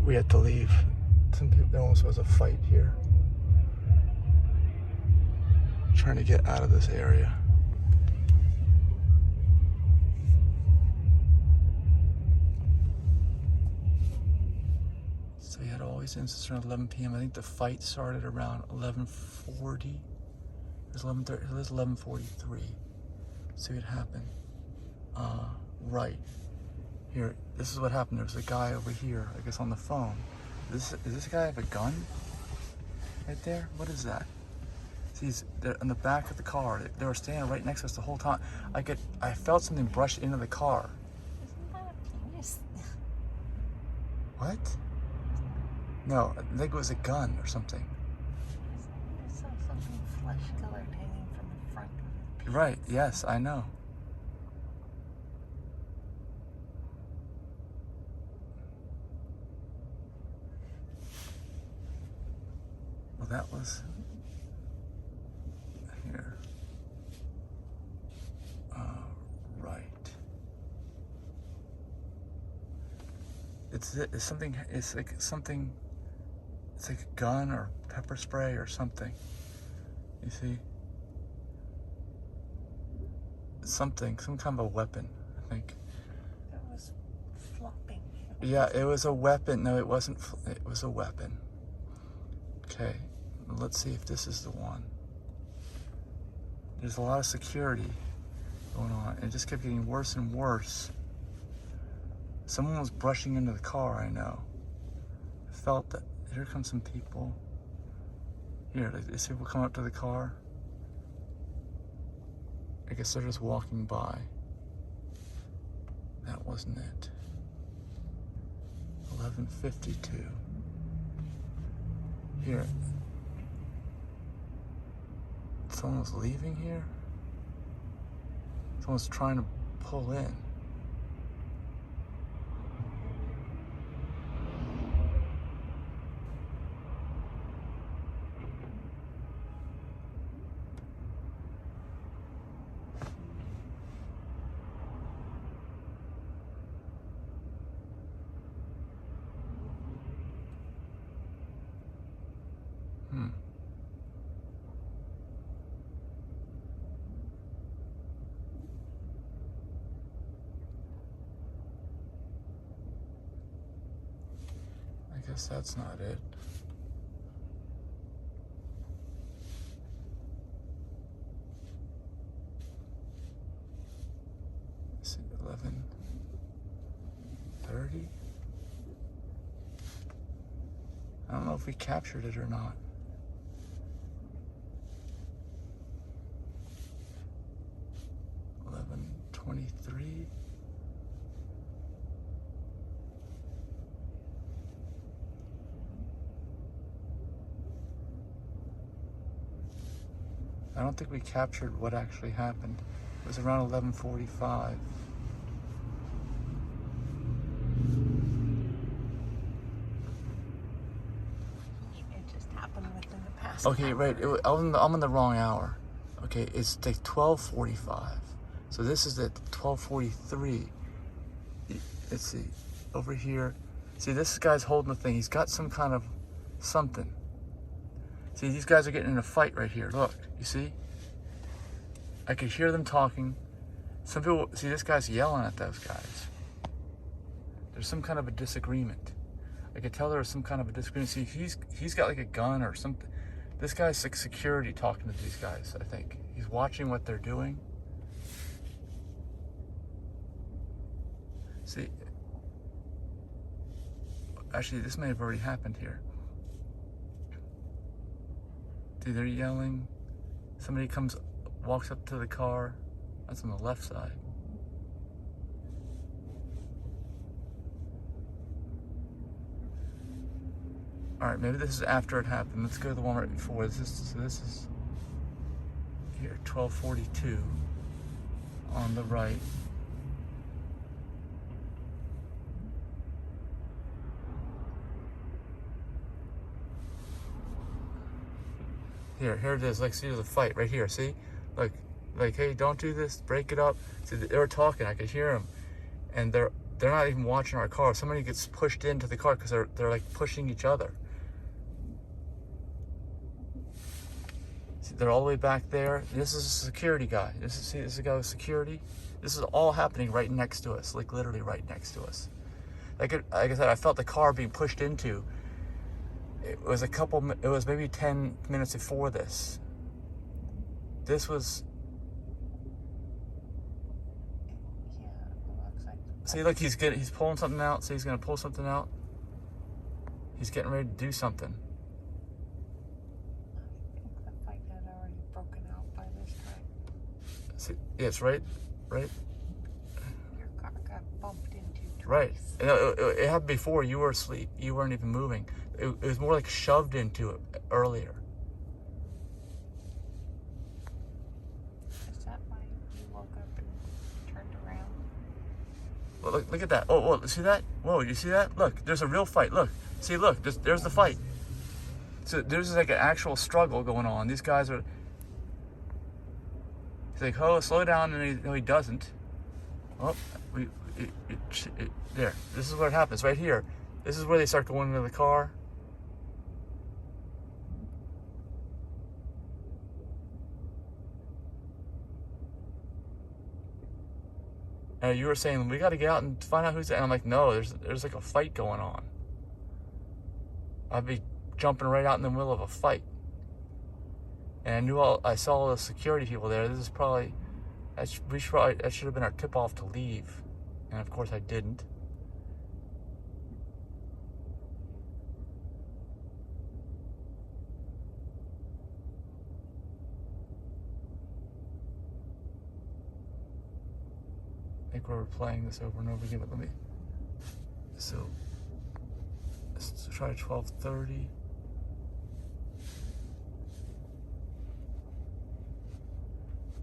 we had to leave. Some people, there almost was a fight here. Trying to get out of this area. So we had all these incidents around 11 p.m. I think the fight started around 11:40. It was 11:30. It was 11:43. See what happened. Right here. This is what happened. There was a guy over here, I guess, on the phone. Does this guy have a gun? Right there. What is that? See, they're in the back of the car. They were standing right next to us the whole time. I felt something brush into the car. Isn't that a penis? What? No, I think it was a gun or something. I saw something flesh colored hanging from the front of the penis. Right, yes, I know. Well, that was here. Right. It's something, it's like something, it's like a gun or pepper spray or something. You see? Something, some kind of a weapon, I think. It was flopping. Yeah, it was a weapon. No, it wasn't. It was a weapon. Okay, let's see if this is the one. There's a lot of security going on, and it just kept getting worse and worse. Someone was brushing into the car, I know. I felt that. Here come some people. Here, these people come up to the car. I guess they're just walking by. That wasn't it. 11:52. Here. Someone was leaving here? Someone's trying to pull in. I guess that's not it. Let's see, 11:30. I don't know if we captured it or not. $11:23. I don't think we captured what actually happened. It was around 11:45. It just happened within the past. Okay, right. I'm in the wrong hour. Okay, it's like 12:45. So this is at 12:43. Let's see. Over here. See, this guy's holding the thing. He's got some kind of something. See, these guys are getting in a fight right here. Look, you see? I could hear them talking. Some people, see, this guy's yelling at those guys. There's some kind of a disagreement. I could tell there was some kind of a disagreement. See, he's got like a gun or something. This guy's like security talking to these guys, I think. He's watching what they're doing. See, actually, this may have already happened here. See, they're yelling. Somebody walks up to the car. That's on the left side. All right, maybe this is after it happened. Let's go to the one right before. This is here, 12:42 on the right. Here it is. Like, see, there's a fight right here. See, like, hey, don't do this. Break it up. See, they were talking. I could hear them, and they're not even watching our car. Somebody gets pushed into the car because they're like pushing each other. See, they're all the way back there. This is a security guy. This is a guy with security. This is all happening right next to us, like literally right next to us. Like I said, I felt the car being pushed into. It was maybe 10 minutes before this. This was. Yeah, it looks like. See, look, he's pulling something out. See, he's gonna pull something out. He's getting ready to do something. I think the fight had already broken out by this time. See, yeah, it's right. Your car got bumped into twice. Right. It happened before. You were asleep. You weren't even moving. It was more like shoved into it earlier. Is that why you woke up and turned around? Well, look at that. Oh, whoa, see that? Whoa, you see that? Look, there's a real fight. Look. See, look, there's the fight. So there's like an actual struggle going on. These guys are. He's like, oh, slow down, and he doesn't. Oh, there. This is what happens right here. This is where they start going into the car. And you were saying, we got to get out and find out who's there. And I'm like, no, there's like a fight going on. I'd be jumping right out in the middle of a fight. And I saw all the security people there. This is probably, that should have been our tip-off to leave. And of course I didn't. I think we're playing this over and over again, but let me, so let's try 12:30.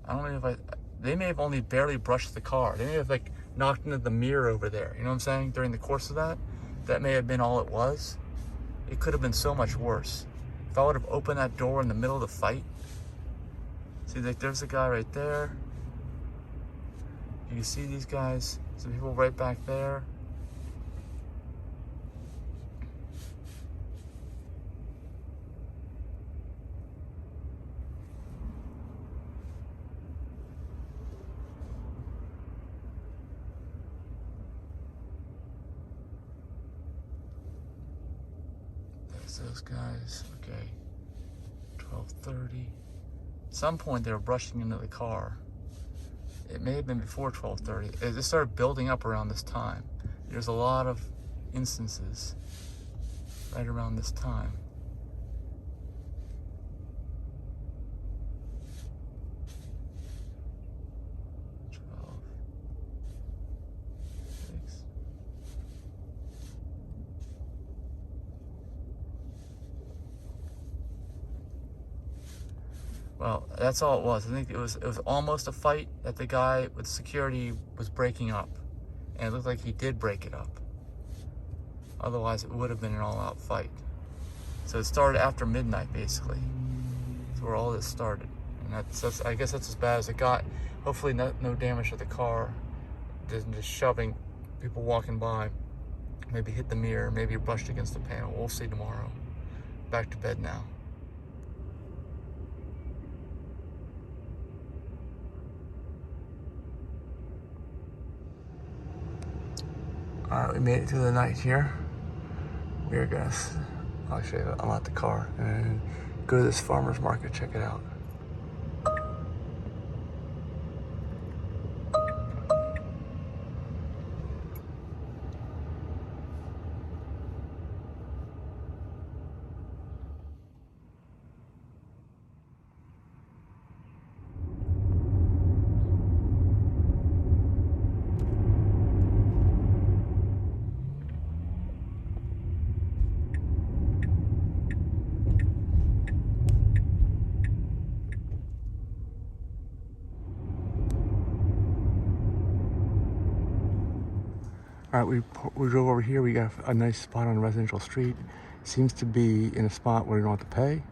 I don't know if they may have only barely brushed the car. They may have like knocked into the mirror over there. You know what I'm saying? During the course of that, that may have been all it was. It could have been so much worse. If I would have opened that door in the middle of the fight. See, like there's a guy right there. You can see these guys, some people right back there. There's those guys, okay. 12:30. At some point they were brushing into the car. It may have been before 12:30. It just started building up around this time. There's a lot of instances right around this time. Well, that's all it was. I think it was almost a fight that the guy with security was breaking up. And it looked like he did break it up. Otherwise, it would have been an all-out fight. So it started after midnight, basically. That's where all this started. And that's I guess that's as bad as it got. Hopefully no damage to the car. Just shoving people walking by. Maybe hit the mirror, maybe brushed against the panel. We'll see tomorrow. Back to bed now. All right, we made it through the night here. We're gonna, I'll show you, I'm at the car, and go to this farmer's market, check it out. All right, we drove over here. We got a nice spot on a residential street. Seems to be in a spot where you don't have to pay,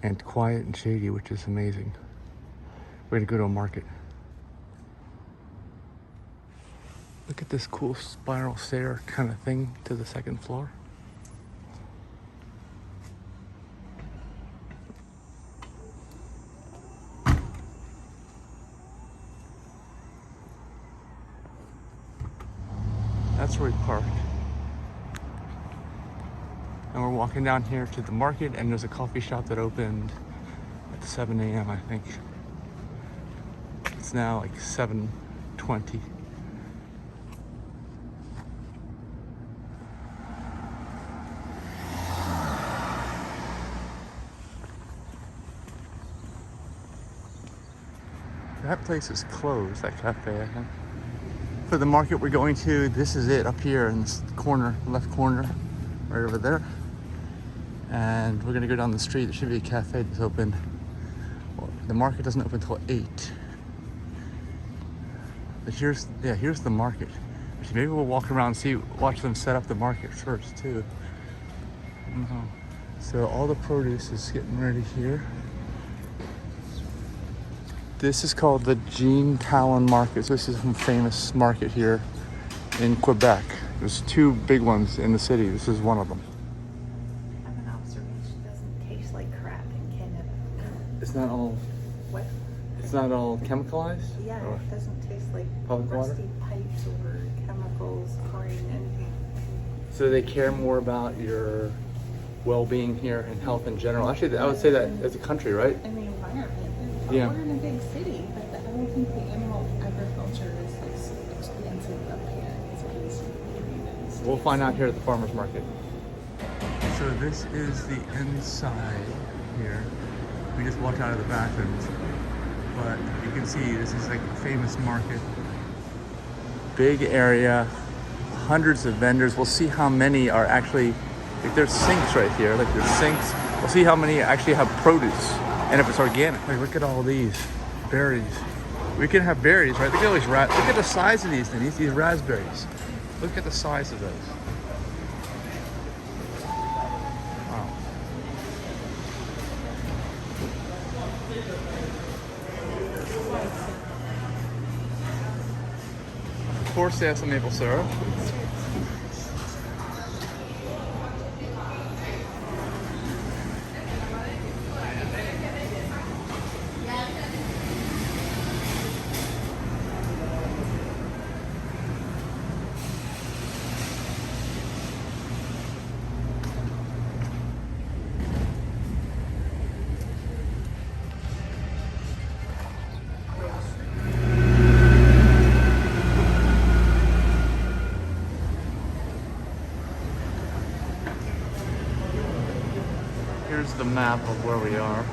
and quiet and shady, which is amazing. We're gonna go to a market. Look at this cool spiral stair kind of thing to the second floor. That's where we parked. And we're walking down here to the market, and there's a coffee shop that opened at 7 a.m. I think. It's now like 7:20. That place is closed, that cafe, I think. For the market we're going to, this is it up here in this corner, left corner, right over there. And we're gonna go down the street. There should be a cafe that's open. Well, the market doesn't open until 8. But here's the market. Maybe we'll walk around and watch them set up the market first too. I don't know. So all the produce is getting ready here. This is called the Jean Talon Market. So this is some famous market here in Quebec. There's 2 big ones in the city. This is one of them. I have an observation. It doesn't taste like crap in Canada. It's not all. What? It's not all chemicalized. Yeah, Or it doesn't taste like public water? rusty pipes or chemicals, chlorine, anything. So they care more about your well-being here and health in general. Actually, I would say that as a country, right? And the environment. Yeah. We're in a big city, but I don't think the animal agriculture is as expensive up here as it is in the United States. We'll find out here at the farmer's market. So this is the inside here. We just walked out of the bathrooms. But you can see this is like a famous market. Big area, hundreds of vendors. We'll see how many are actually, like there's sinks right here, like there's sinks. We'll see how many actually have produce and if it's organic. Like look at all these berries. We can have berries, right? Look at all these look at the size of these things, these raspberries. Look at the size of those. Wow. Of course they have some maple syrup. Here's the map of where we are.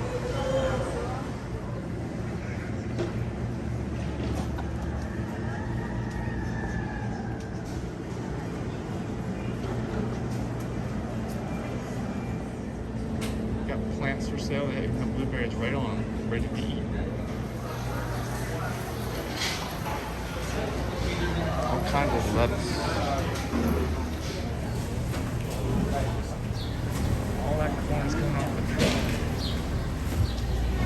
Got plants for sale. They have blueberries right on them, ready to be eaten. All kinds of lettuce. All that corn is coming off the truck.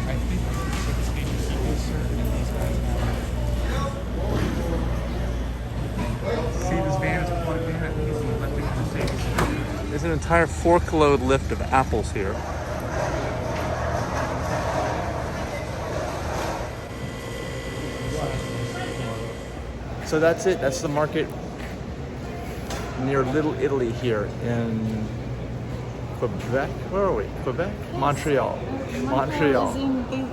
I think it's being people served in these guys now. See, this van is plugged in. I think it's in the left end of the stage. There's an entire forkload lift of apples here. So that's it. That's the market near Little Italy here in Quebec. Where are we? Quebec? Yes. Montreal. Montreal is in the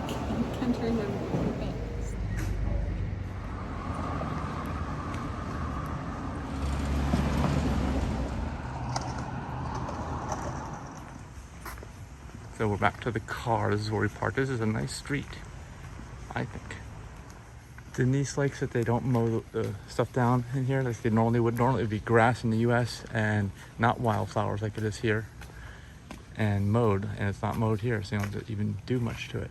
country of Quebec. So we're back to the car. This is where we parked. This is a nice street, I think. Denise likes that they don't mow the stuff down in here like they normally would. Normally it would be grass in the US and not wildflowers like it is here. And mowed, and it's not mowed here, so you don't have to even do much to it.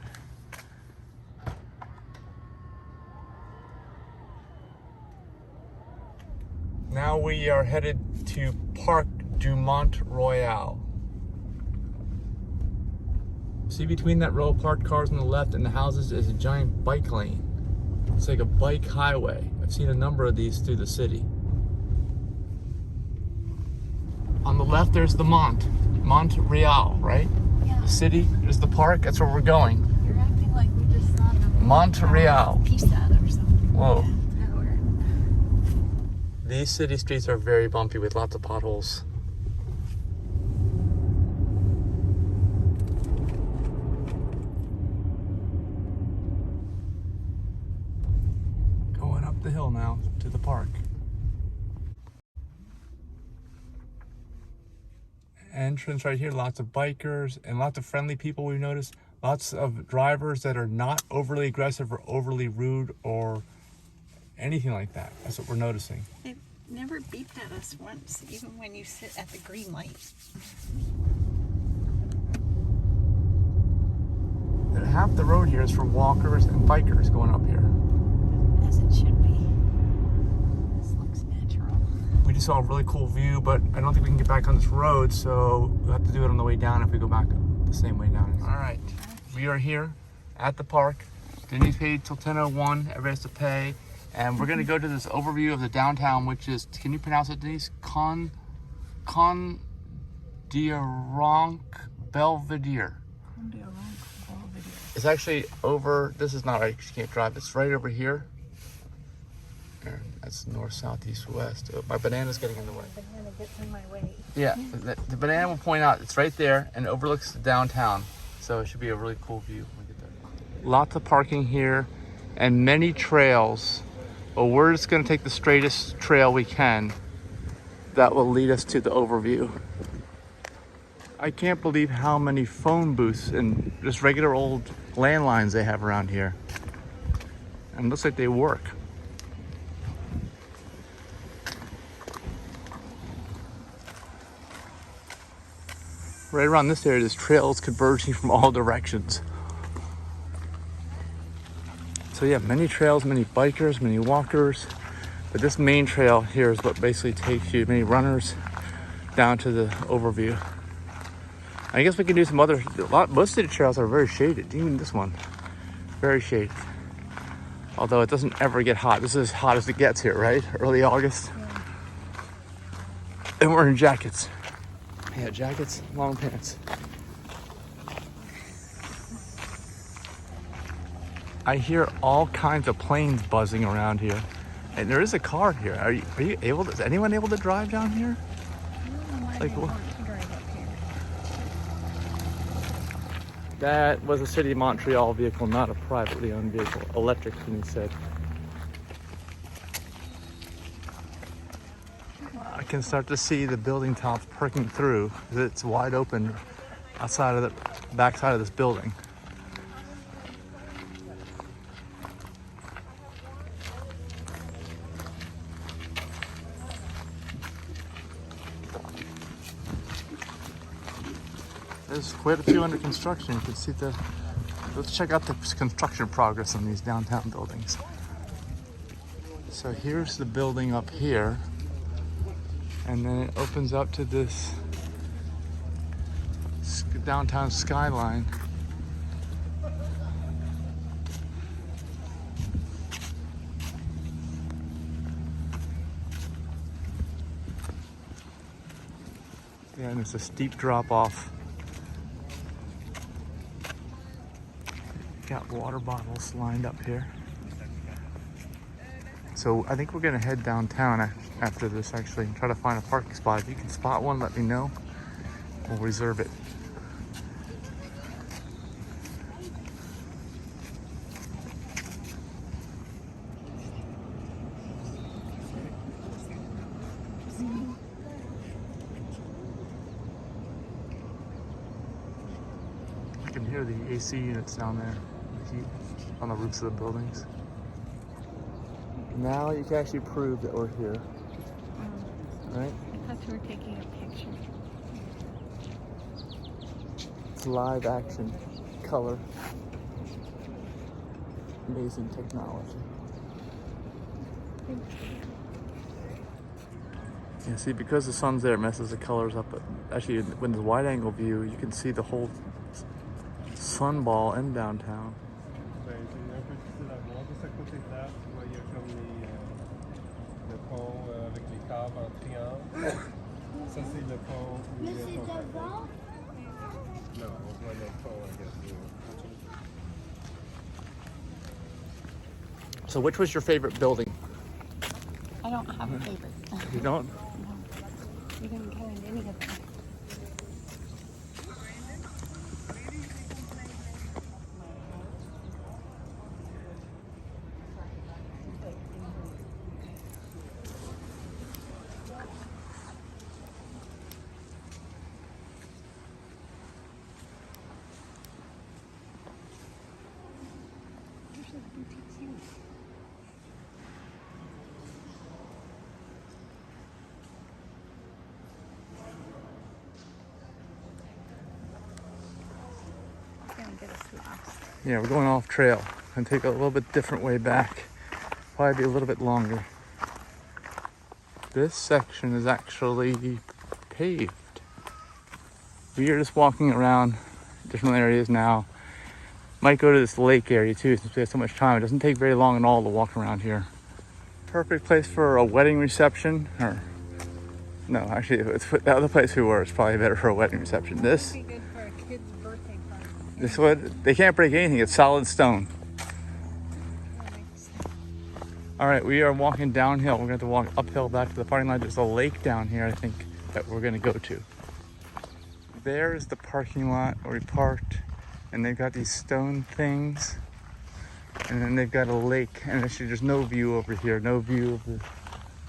Now we are headed to Parc du Montreal. See, between that row of parked cars on the left and the houses is a giant bike lane. It's like a bike highway. I've seen a number of these through the city. On the left, there's the Montreal, right? Yeah. The city, there's the park. That's where we're going. You're acting like we just saw the Montreal. Pizza or something. Whoa. Yeah, we're- These city streets are very bumpy with lots of potholes. Going up the hill now to the park. Entrance right here, lots of bikers and lots of friendly people we've noticed. Lots of drivers that are not overly aggressive or overly rude or anything like that. That's what we're noticing. They've never beeped at us once, even when you sit at the green light. And half the road here is for walkers and bikers going up here. As it should be. This looks natural. We just saw a really cool view, but I don't think we can get back on this road, so we'll have to do it on the way down if we go back the same way down. All right, we are here at the park. Didn't need to pay till 10:01. Everybody has to pay. And we're gonna go to this overview of the downtown, which is, can you pronounce it, Denise? Condioronc Belvedere. It's actually over, this is not, I can't drive, it's right over here. There, that's north, south, east, west. Oh, my banana's getting in the way. Banana gets in my way. Yeah, the banana will point out, it's right there and overlooks the downtown. So it should be a really cool view when we get there. Lots of parking here and many trails. But we're just gonna take the straightest trail we can that will lead us to the overview. I can't believe how many phone booths and just regular old landlines they have around here. And it looks like they work. Right around this area, there's trails converging from all directions. So yeah, many trails, many bikers, many walkers. But this main trail here is what basically takes you, many runners, down to the overview. I guess we can do some other, most of the trails are very shaded, even this one, very shaded. Although it doesn't ever get hot. This is as hot as it gets here, right? Early August. Yeah. And we're in jackets. Yeah, jackets, long pants. I hear all kinds of planes buzzing around here. And there is a car here. Are you able to, is anyone able to drive down here? Like what? That was a City of Montreal vehicle, not a privately owned vehicle. Electric, he said. I can start to see the building tops perking through. It's wide open outside of the back side of this building. There's quite a few under construction. You can see let's check out the construction progress on these downtown buildings. So here's the building up here. And then it opens up to this downtown skyline. Yeah, and it's a steep drop off. Got water bottles lined up here. So I think we're gonna head downtown after this actually and try to find a parking spot. If you can spot one, let me know. We'll reserve it. I can hear the AC units down there, the heat on the roofs of the buildings. Now you can actually prove that we're here, right? I thought you were taking a picture. It's live action, color, amazing technology. Yeah, see, because the sun's there, it messes the colors up. But actually, when the wide angle view, you can see the whole sun ball in downtown. Ça, c'est le pont. Mais c'est devant? Non, on voit le pont, I guess. So which was your favorite building? I don't have a favorite. You don't? No. We didn't get into any of them. Get us lost. Yeah, we're going off trail and take a little bit different way back. Probably be a little bit longer. This section is actually paved. We are just walking around different areas now. Might go to this lake area too since we have so much time. It doesn't take very long at all to walk around here. Perfect place for a wedding reception. Or no, actually, it's the other place we were is probably better for a wedding reception. This Be good for a kid's birthday party. This wood, they can't break anything. It's solid stone. All right, we are walking downhill. We're going to have to walk uphill back to the parking lot. There's a lake down here, I think, that we're going to go to. There's the parking lot where we parked, and they've got these stone things, and then they've got a lake, and actually there's no view over here, no view of the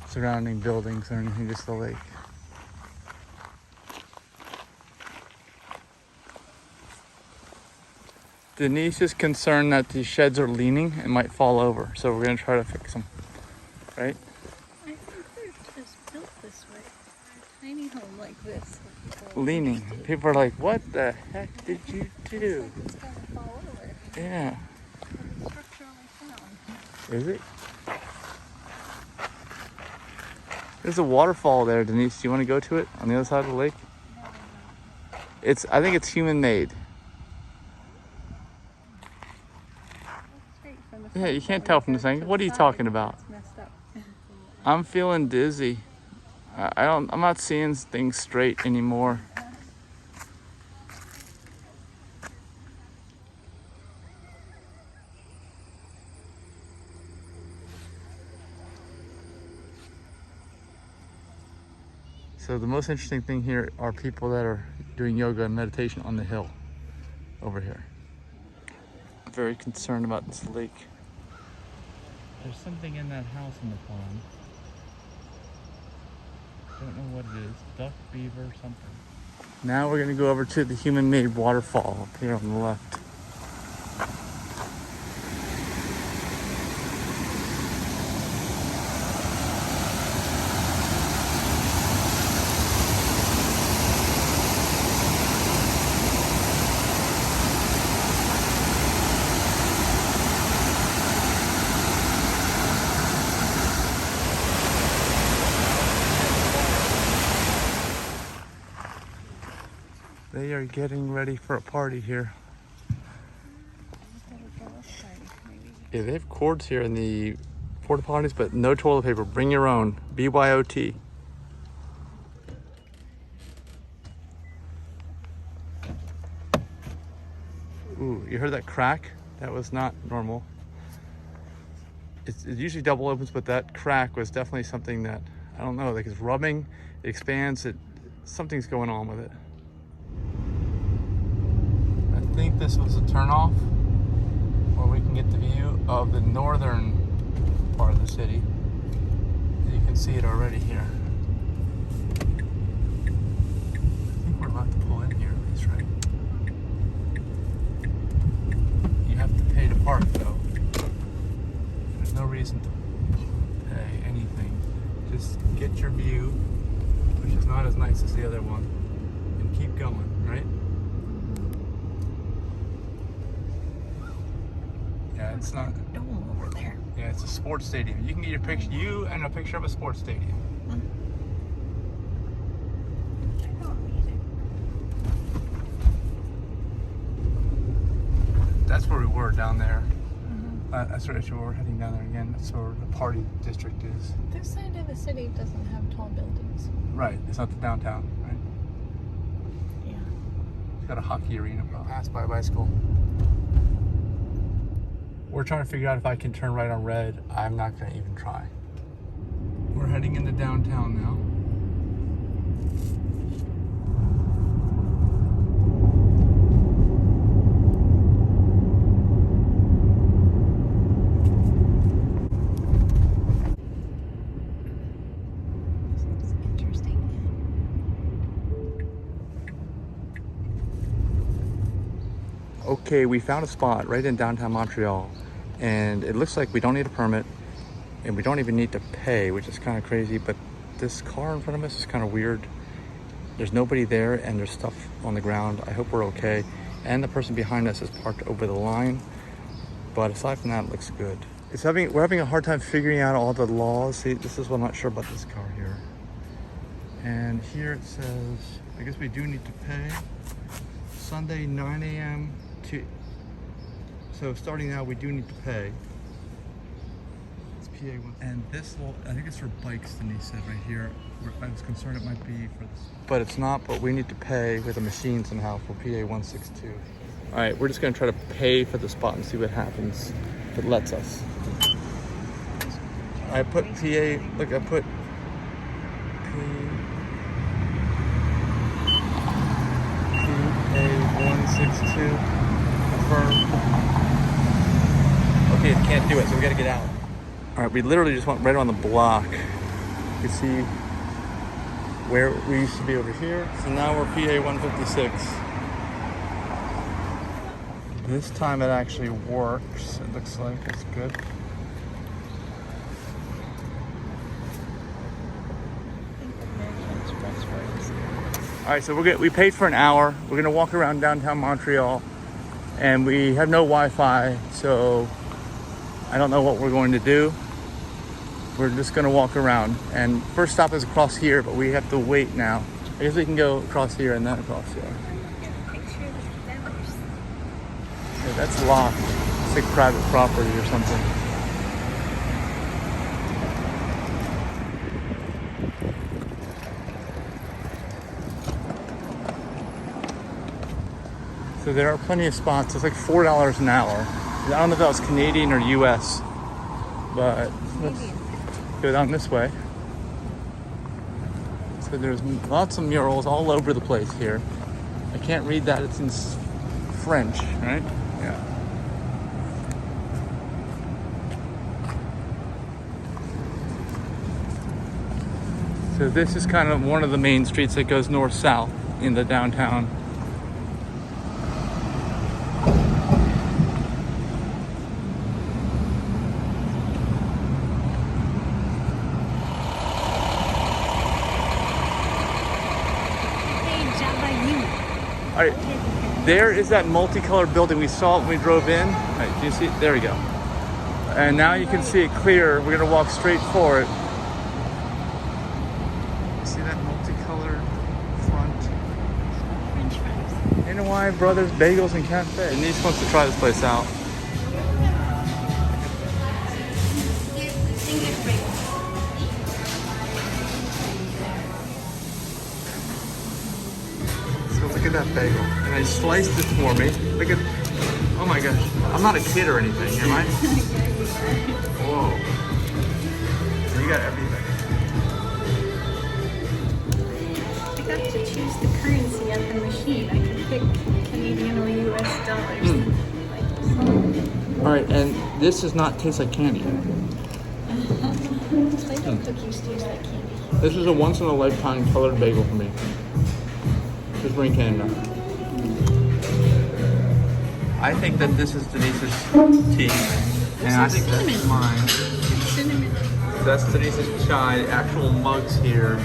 surrounding buildings or anything, just the lake. Denise is concerned that these sheds are leaning and might fall over, so we're gonna try to fix them, right? I think they're just built this way. A tiny home like this. Leaning. People are like, what the heck did you do? It's gonna fall over. Yeah. It's structurally sound. Is it? There's a waterfall there, Denise. Do you want to go to it on the other side of the lake? I think it's human made. Yeah, you can't tell from this angle. What are you talking about? It's messed up. I'm feeling dizzy. I'm not seeing things straight anymore. So the most interesting thing here are people that are doing yoga and meditation on the hill over here. I'm very concerned about this lake. There's something in that house in the pond. Don't know what it is. Duck, beaver, something. Now we're gonna go over to the human-made waterfall up here on the left. They are getting ready for a party here. Yeah, they have cords here in the porta potties, but no toilet paper. Bring your own. BYOT. Ooh, you heard that crack? That was not normal. It usually double opens, but that crack was definitely something that, I don't know, like it's rubbing, it expands, something's going on with it. I think this was a turnoff where we can get the view of the northern part of the city. You can see it already here. I think we're about to pull in here at least, right? You have to pay to park though. There's no reason to pay anything. Just get your view, which is not as nice as the other one, and keep going, right? Yeah, it's not. Dome over there. Yeah, it's a sports stadium. You can get your picture, you and a picture of a sports stadium. I don't need it. That's where we were down there. That's our issue. We're heading down there again. That's where the party district is. This side of the city doesn't have tall buildings. Right. It's not the downtown, right? Yeah. It's got a hockey arena. Pass by bicycle. We're trying to figure out if I can turn right on red. I'm not going to even try. We're heading into downtown now. Okay, we found a spot right in downtown Montreal, and it looks like we don't need a permit and we don't even need to pay, which is kind of crazy, but this car in front of us is kind of weird. There's nobody there and there's stuff on the ground. I hope we're okay. And the person behind us is parked over the line, but aside from that, it looks good. We're having a hard time figuring out all the laws. See, this is what I'm not sure about this car here. And here it says, I guess we do need to pay. Sunday 9 a.m. So starting now, we do need to pay. It's PA1. And this little, I think it's for bikes, Denise said right here. I was concerned it might be for this. But it's not, but we need to pay with a machine somehow for PA162. All right, we're just gonna try to pay for the spot and see what happens if it lets us. I put PA, look, I put PA162. Okay, it can't do it, so we gotta get out. All right, we literally just went right on the block. You can see where we used to be over here. So now we're PA 156. This time it actually works. It looks like it's good. All right, so we paid for an hour. We're gonna walk around downtown Montreal. And we have no Wi-Fi, so I don't know what we're going to do. We're just gonna walk around. And first stop is across here, but we have to wait now. I guess we can go across here and then across here. Okay, that's locked. It's like private property or something. So there are plenty of spots. It's like $4 an hour. I don't know if that was Canadian or US, but let's go down this way. So there's lots of murals all over the place here. I can't read that, it's in French, right? Yeah. So this is kind of one of the main streets that goes north-south in the downtown. All right, there is that multicolored building we saw when we drove in. All right, do you see it? There we go. And now you can see it clear. We're gonna walk straight for it. See that multicolored front? French fries. NY Brothers Bagels and Cafe. Denise wants to try this place out. Look at that bagel. And they sliced it for me. Look at, oh my gosh. I'm not a kid or anything, am I? Whoa. You got everything. I got to choose the currency on the machine. I can pick Canadian or US dollars. All right, and this does not taste like candy. Play-Doh cookies taste like candy. This is a once-in-a-lifetime colored bagel for me. Just bring Canada. I think that this is Denise's tea, and I think that's mine. Cinnamon. That's Denise's chai. Actual mugs here.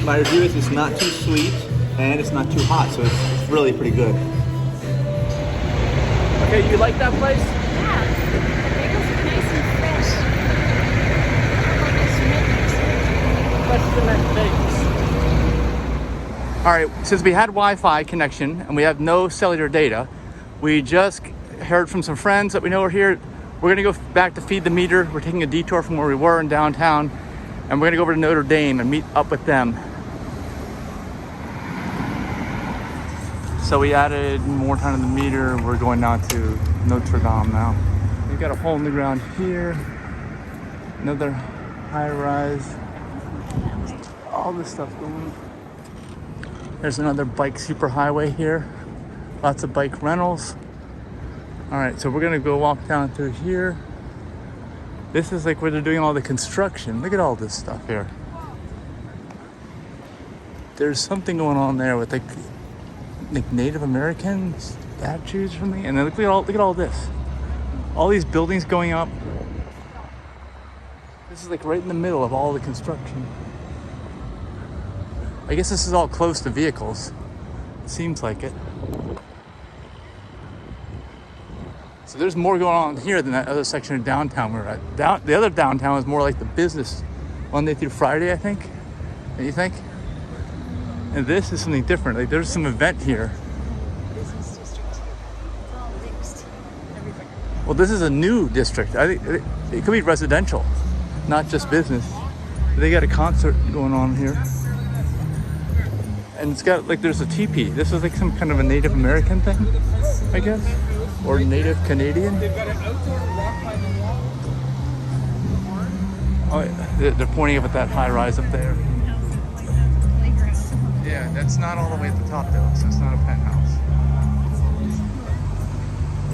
My review is it's not too sweet and it's not too hot, so it's really pretty good. Okay, you like that place? Yeah. The bagels are nice and fresh. Fresh to Las Vegas. All right, since we had Wi-Fi connection and we have no cellular data, we just heard from some friends that we know are here. We're gonna go back to feed the meter. We're taking a detour from where we were in downtown, and we're gonna go over to Notre Dame and meet up with them. So we added more time to the meter. We're going down to Notre Dame now. We've got a hole in the ground here. Another high rise. All this stuff going on. There's another bike superhighway here. Lots of bike rentals. All right, so we're gonna go walk down through here. This is like where they're doing all the construction. Look at all this stuff here. There's something going on there with like Native American statues or something. And then look at all this. All these buildings going up. This is like right in the middle of all the construction. I guess this is all close to vehicles. It seems like it. So there's more going on here than that other section of downtown we were at. The other downtown is more like the business, Monday through Friday, I think. Don't you think? And this is something different. Like there's some event here. Business district. It's all mixed. Everything. Well, this is a new district. I think it could be residential, not just business. They got a concert going on here. And it's got like, there's a teepee. This is like some kind of a Native American thing, I guess, or Native Canadian. They've got an outdoor rock climbing wall. Oh, yeah. They're pointing up at that high rise up there. Yeah, that's not all the way at the top though, so it's not a penthouse.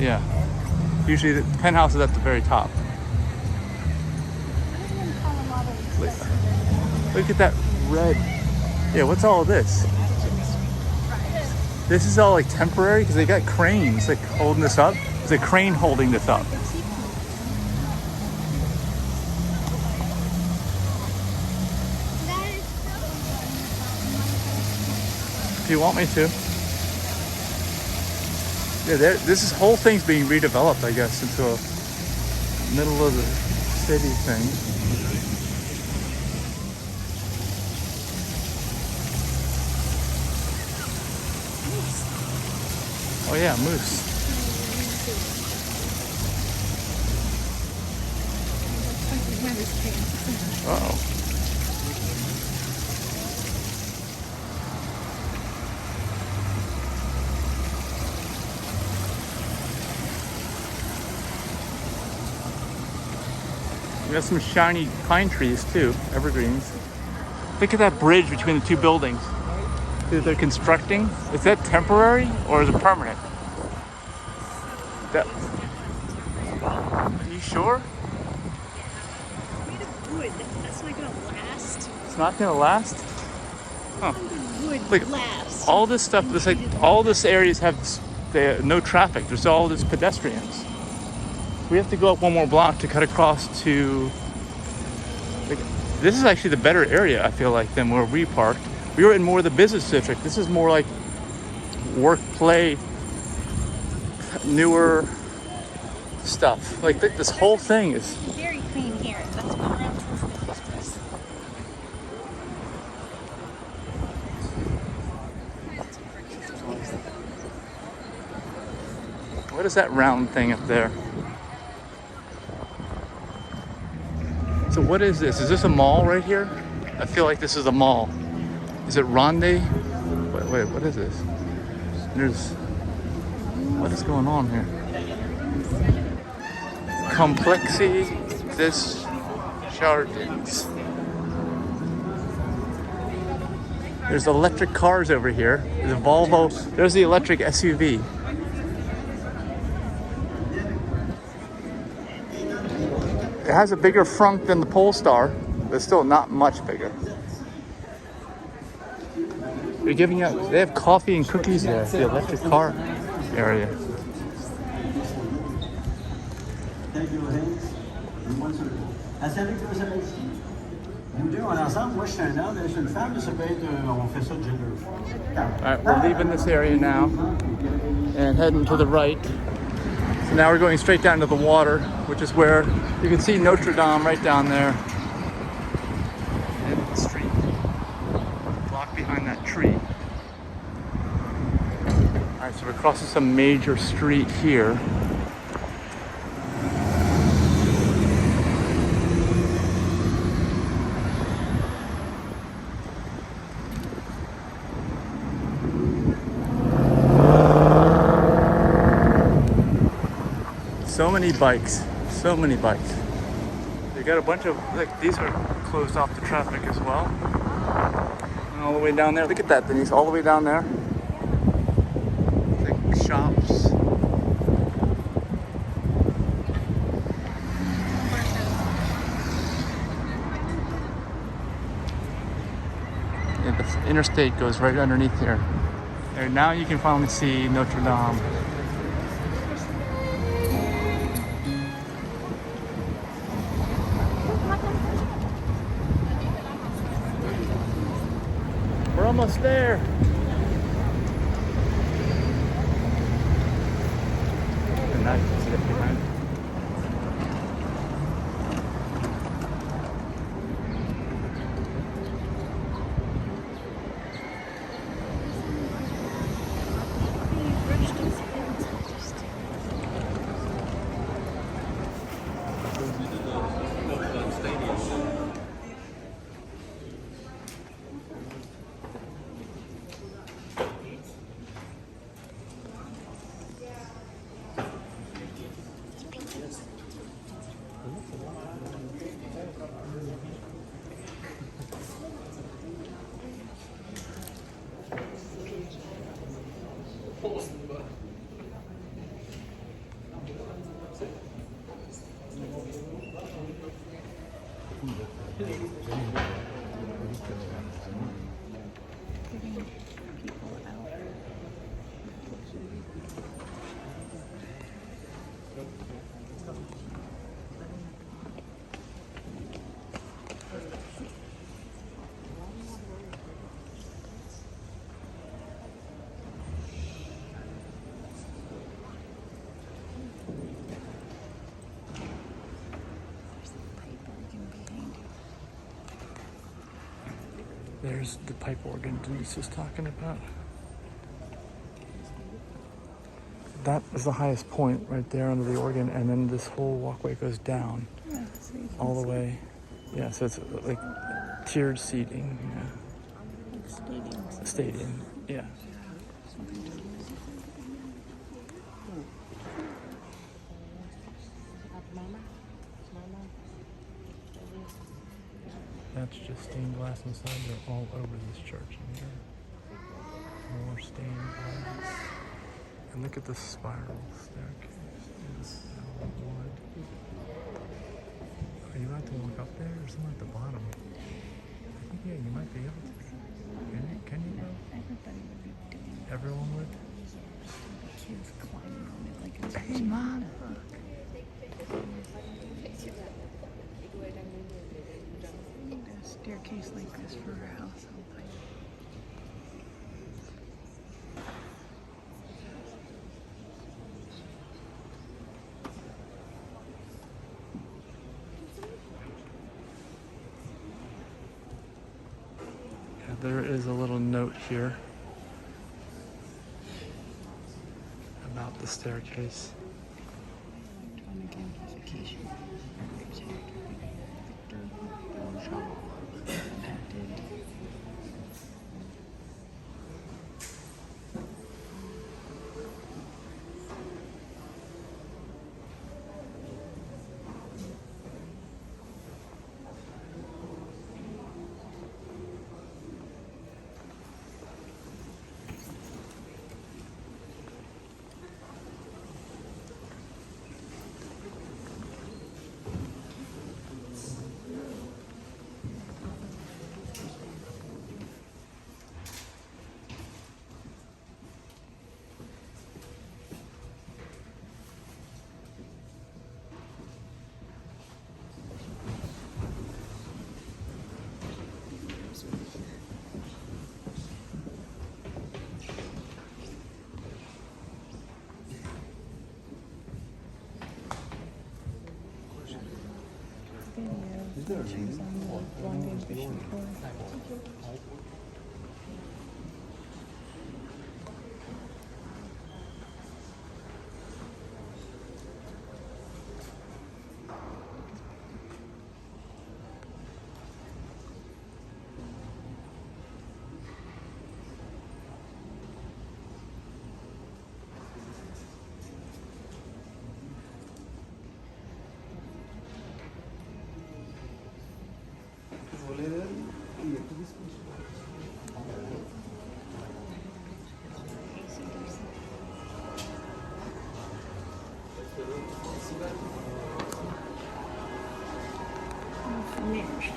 Yeah, usually the penthouse is at the very top. Look at that red. Yeah, what's all of this? This is all like temporary because they got cranes like holding this up. There's a crane holding this up. If you want me to. Yeah, this whole thing's being redeveloped, I guess, into a middle of the city thing. Oh yeah, moose. Uh-oh. We got some shiny pine trees too, evergreens. Look at that bridge between the two buildings that they're constructing. Is that temporary or is it permanent? Are you sure? Made of wood. That's not gonna last. It's not gonna last? Huh. Wood Look, last. all this stuff, all this areas have no traffic. There's all this pedestrians. We have to go up one more block to cut across to. This is actually the better area, I feel like, than where we parked. We were in more of the business district. This is more like work, play, newer stuff. Like this whole thing is Very clean here. That's what around What is that round thing up there? So what is this? Is this a mall right here? I feel like this is a mall. Is it Ronde? Wait, what is this? What is going on here? Complexi des Jardins. There's electric cars over here. There's a Volvo. There's the electric SUV. It has a bigger front than the Polestar, but still not much bigger. They're giving out, they have coffee and cookies there, the electric car area. Alright, we're leaving this area now and heading to the right. So now we're going straight down to the water, which is where you can see Notre Dame right down there. End of the street. Block behind that tree. Crosses some major street here. So many bikes, so many bikes. They got a bunch of, like, these are closed off to traffic as well. And all the way down there, look at that, Denise, all the way down there. Like shops. Yeah, the interstate goes right underneath here. And now you can finally see Notre Dame. We're almost there. And now you can see it behind. There's the pipe organ Denise was talking about. That is the highest point right there under the organ, and then this whole walkway goes down all the way. Yeah, so it's like tiered seating. Yeah. Stadium. Yeah. That's just stained glass inside. They're all over this church in here. More stained glass. And look at the spiral staircase. It's wood. Are you allowed to walk up there or something at the bottom? I think, yeah, you might be able to. Can you go? Everybody would be doing it. Everyone would? Kids climbing on it like it's hey, Mom. A staircase like this for her house. There is a little note here about the staircase. Niche.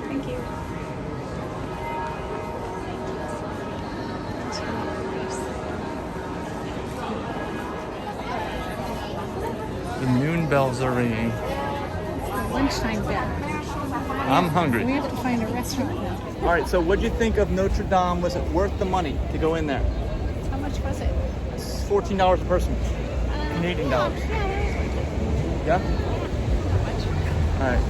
Thank you. The noon bells are ringing. Lunchtime bell. I'm hungry. We have to find a restaurant now. All right, so what'd you think of Notre Dame? Was it worth the money to go in there? How much was it? It's $14 a person, Canadian dollars. Yeah? All right.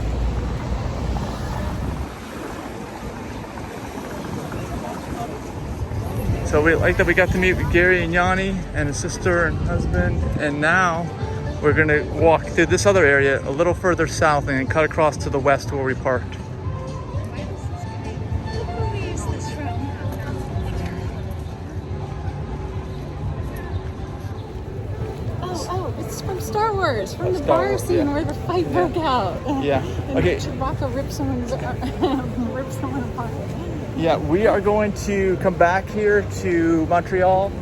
So we like that we got to meet with Gary and Yanni and his sister and husband, and now we're gonna walk through this other area a little further south and then cut across to the west where we parked. What movie is this from? Oh, it's from Star Wars, from the Star bar Wars, scene yeah. where the fight broke out. Yeah. And Okay. Chewbacca ripped someone apart. Yeah, we are going to come back here to Montreal,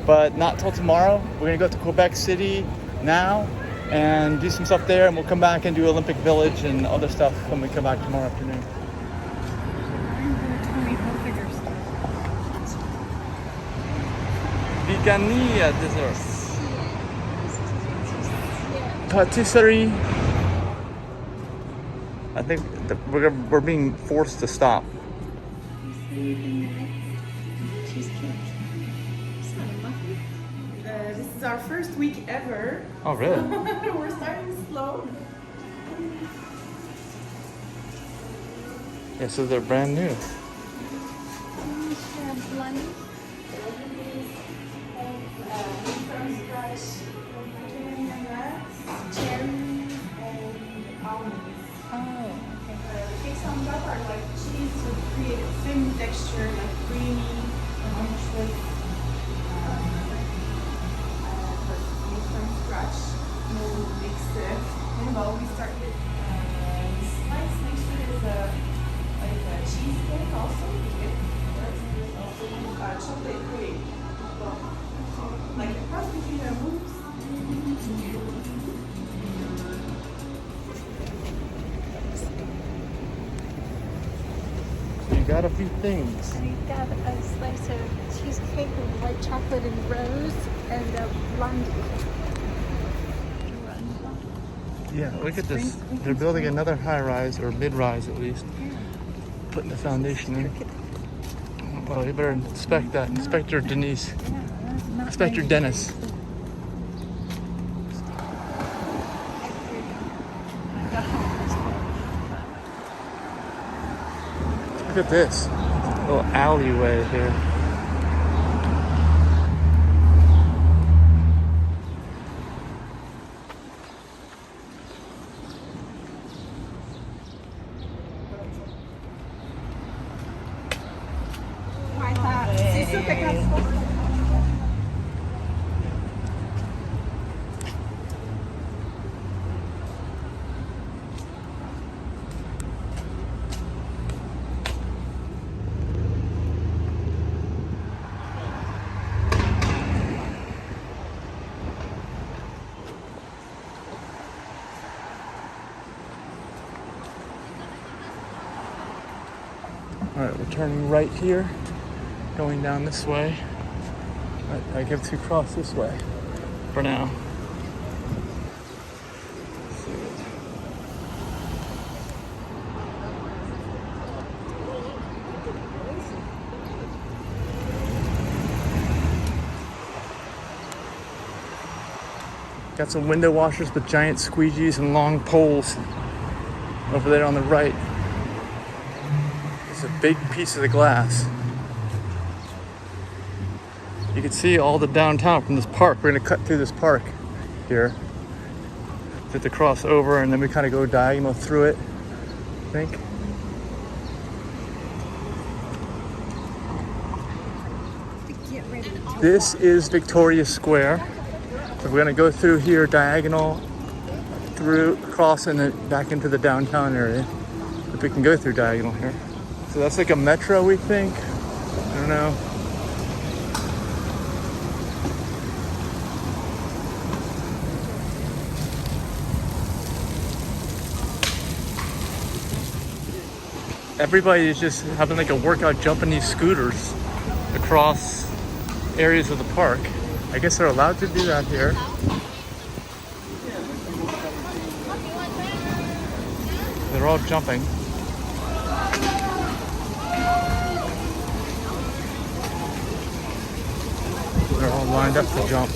but not till tomorrow. We're gonna go to Quebec City now and do some stuff there, and we'll come back and do Olympic Village and other stuff when we come back tomorrow afternoon. Vigania desserts. Patisserie. I think we're being forced to stop. Cheesecake. It's not a muffin. This is our first week ever. Oh, really? We're starting slow. Yeah, so they're brand new. Cherries and almonds. Cakes on top are like cheese to create a thin texture, like creamy, almost with made from scratch. We'll mix it. And well, we start with slice. Next to it is like a cheesecake also. There's also chocolate pudding. Well, like a cross between a mousse. You got a few things. I got a slice of cheesecake with white chocolate and rose and a blondie. Yeah, look at this. They're building another high-rise, or mid-rise at least. Putting the foundation in. Well, you better inspect that. Inspector Denise. Inspector Dennis. Look at this little alleyway here. C'est sûr que quand tu vas All right, we're turning right here, going down this way. I get to cross this way for now. Got some window washers with giant squeegees and long poles over there on the right. It's a big piece of the glass. You can see all the downtown from this park. We're gonna cut through this park here. Get to cross over and then we kind of go diagonal through it, I think. This is Victoria Square. So we're gonna go through here diagonal, through, across, and then back into the downtown area. If we can go through diagonal here. So that's like a metro, we think. I don't know. everybody is just having like a workout jumping these scooters across areas of the park. I guess they're allowed to do that here. They're all jumping. They're all lined up to jump.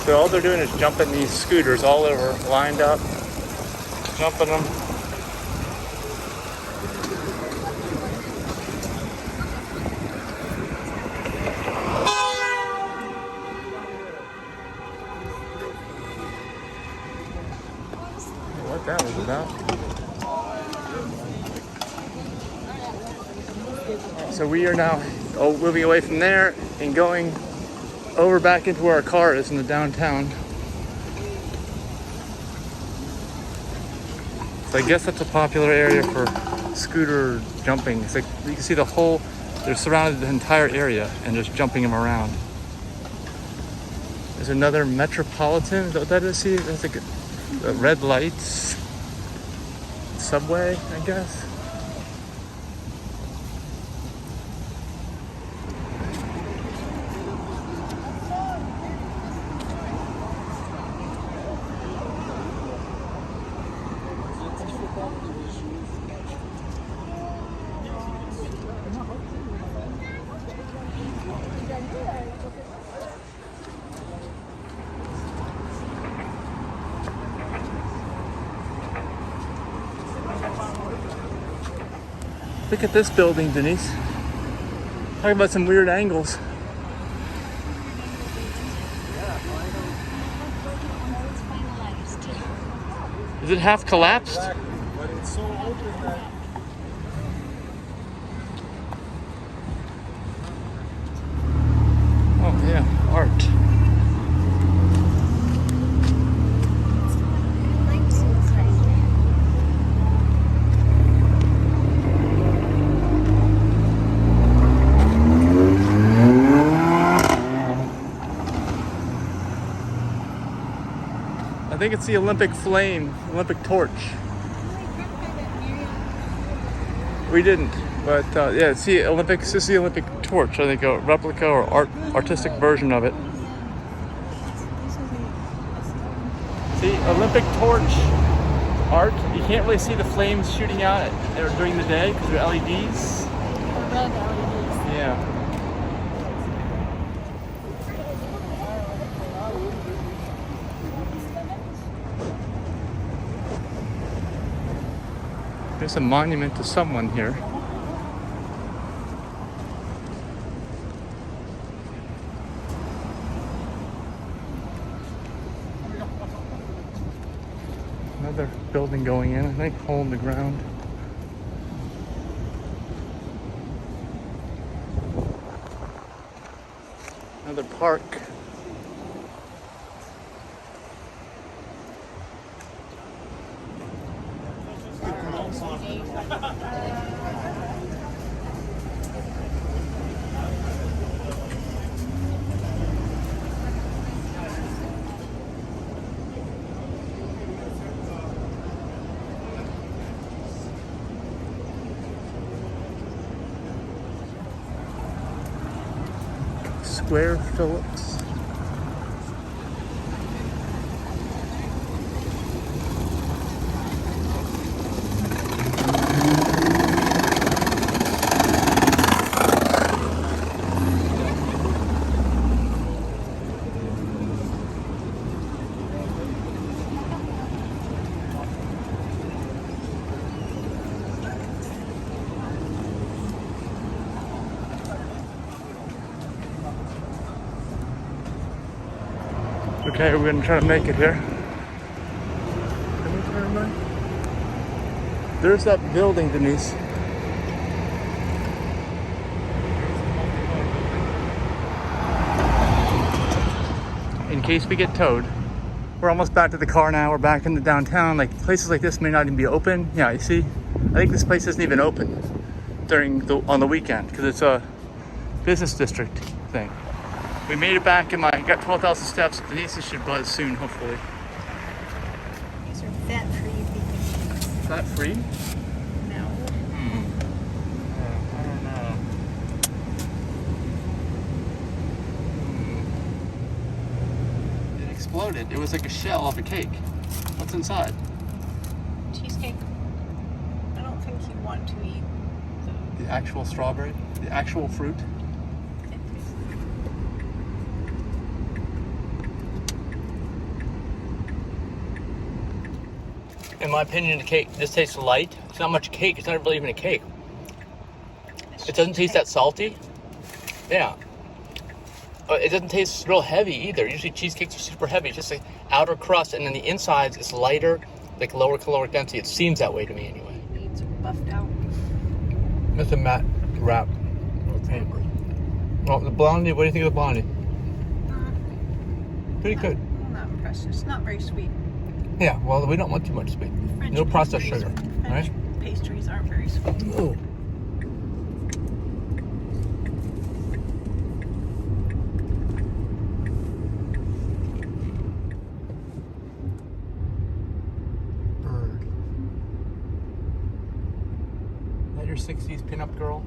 So all they're doing is jumping these scooters all over, lined up, jumping them. What that was about. So we are now moving away from there and going over back into where our car is in the downtown. So I guess that's a popular area for scooter jumping. It's like you can see the whole, they're surrounded the entire area and just jumping them around. There's another Metropolitan, is that what that is? See, that's like the red lights, subway, I guess. Look at this building, Denise. Talking about some weird angles. Is it half collapsed? But it's so open that Oh yeah, art. I think it's the Olympic flame, Olympic torch. We didn't, but yeah, it's the Olympic. This is the Olympic torch. I think a replica or artistic version of it. See, Olympic torch art. You can't really see the flames shooting out during the day because they're LEDs. Yeah. There's a monument to someone here. Another building going in, I think, hole in the ground. Another park. Square Phillips. Okay, we're gonna try to make it here. Can we turn right? There's that building, Denise. In case we get towed. We're almost back to the car now. We're back in the downtown. Like places like this may not even be open. Yeah, you see? I think this place isn't even open on the weekend because it's a business district thing. We made it back and got 12,000 steps. Denise should buzz soon, hopefully. These are fat-free vegan. Fat free? No. I don't know. It exploded. It was like a shell of a cake. What's inside? Cheesecake. I don't think you want to eat The actual strawberry? The actual fruit? In my opinion, the cake, this tastes light. It's not much cake. It's not really even a cake. It doesn't taste that salty. Yeah. It doesn't taste real heavy either. Usually cheesecakes are super heavy. It's just the outer crust, and then the insides is lighter, like lower caloric density. It seems that way to me anyway. It's buffed out. It's a matte wrap. Okay. Well, the blondie, what do you think of the blondie? Pretty good. I'm not impressed. It's not very sweet. Yeah, well, we don't want too much sweet. French No processed pastries- sugar, French right? pastries aren't very sweet. Ooh. Bird. Is that your 60s pinup girl?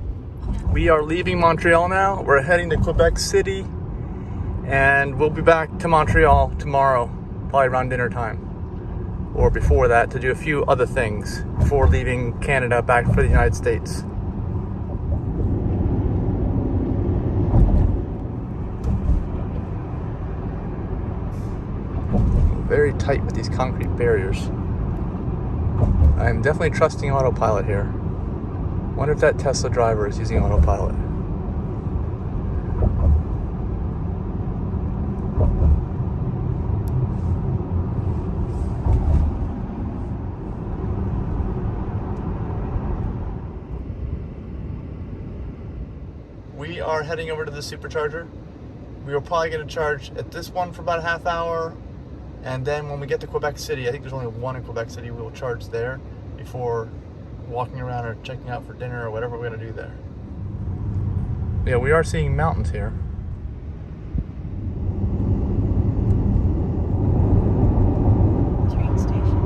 We are leaving Montreal now. We're heading to Quebec City. And we'll be back to Montreal tomorrow, probably around dinner time. Or before that, to do a few other things before leaving Canada back for the United States. Very tight with these concrete barriers. I'm definitely trusting autopilot here. Wonder if that Tesla driver is using autopilot. We are heading over to the supercharger. We were probably going to charge at this one for about a half hour, and then when we get to Quebec City, I think there's only one in Quebec City, we will charge there before walking around or checking out for dinner or whatever we're going to do there. Yeah, we are seeing mountains here. Train station.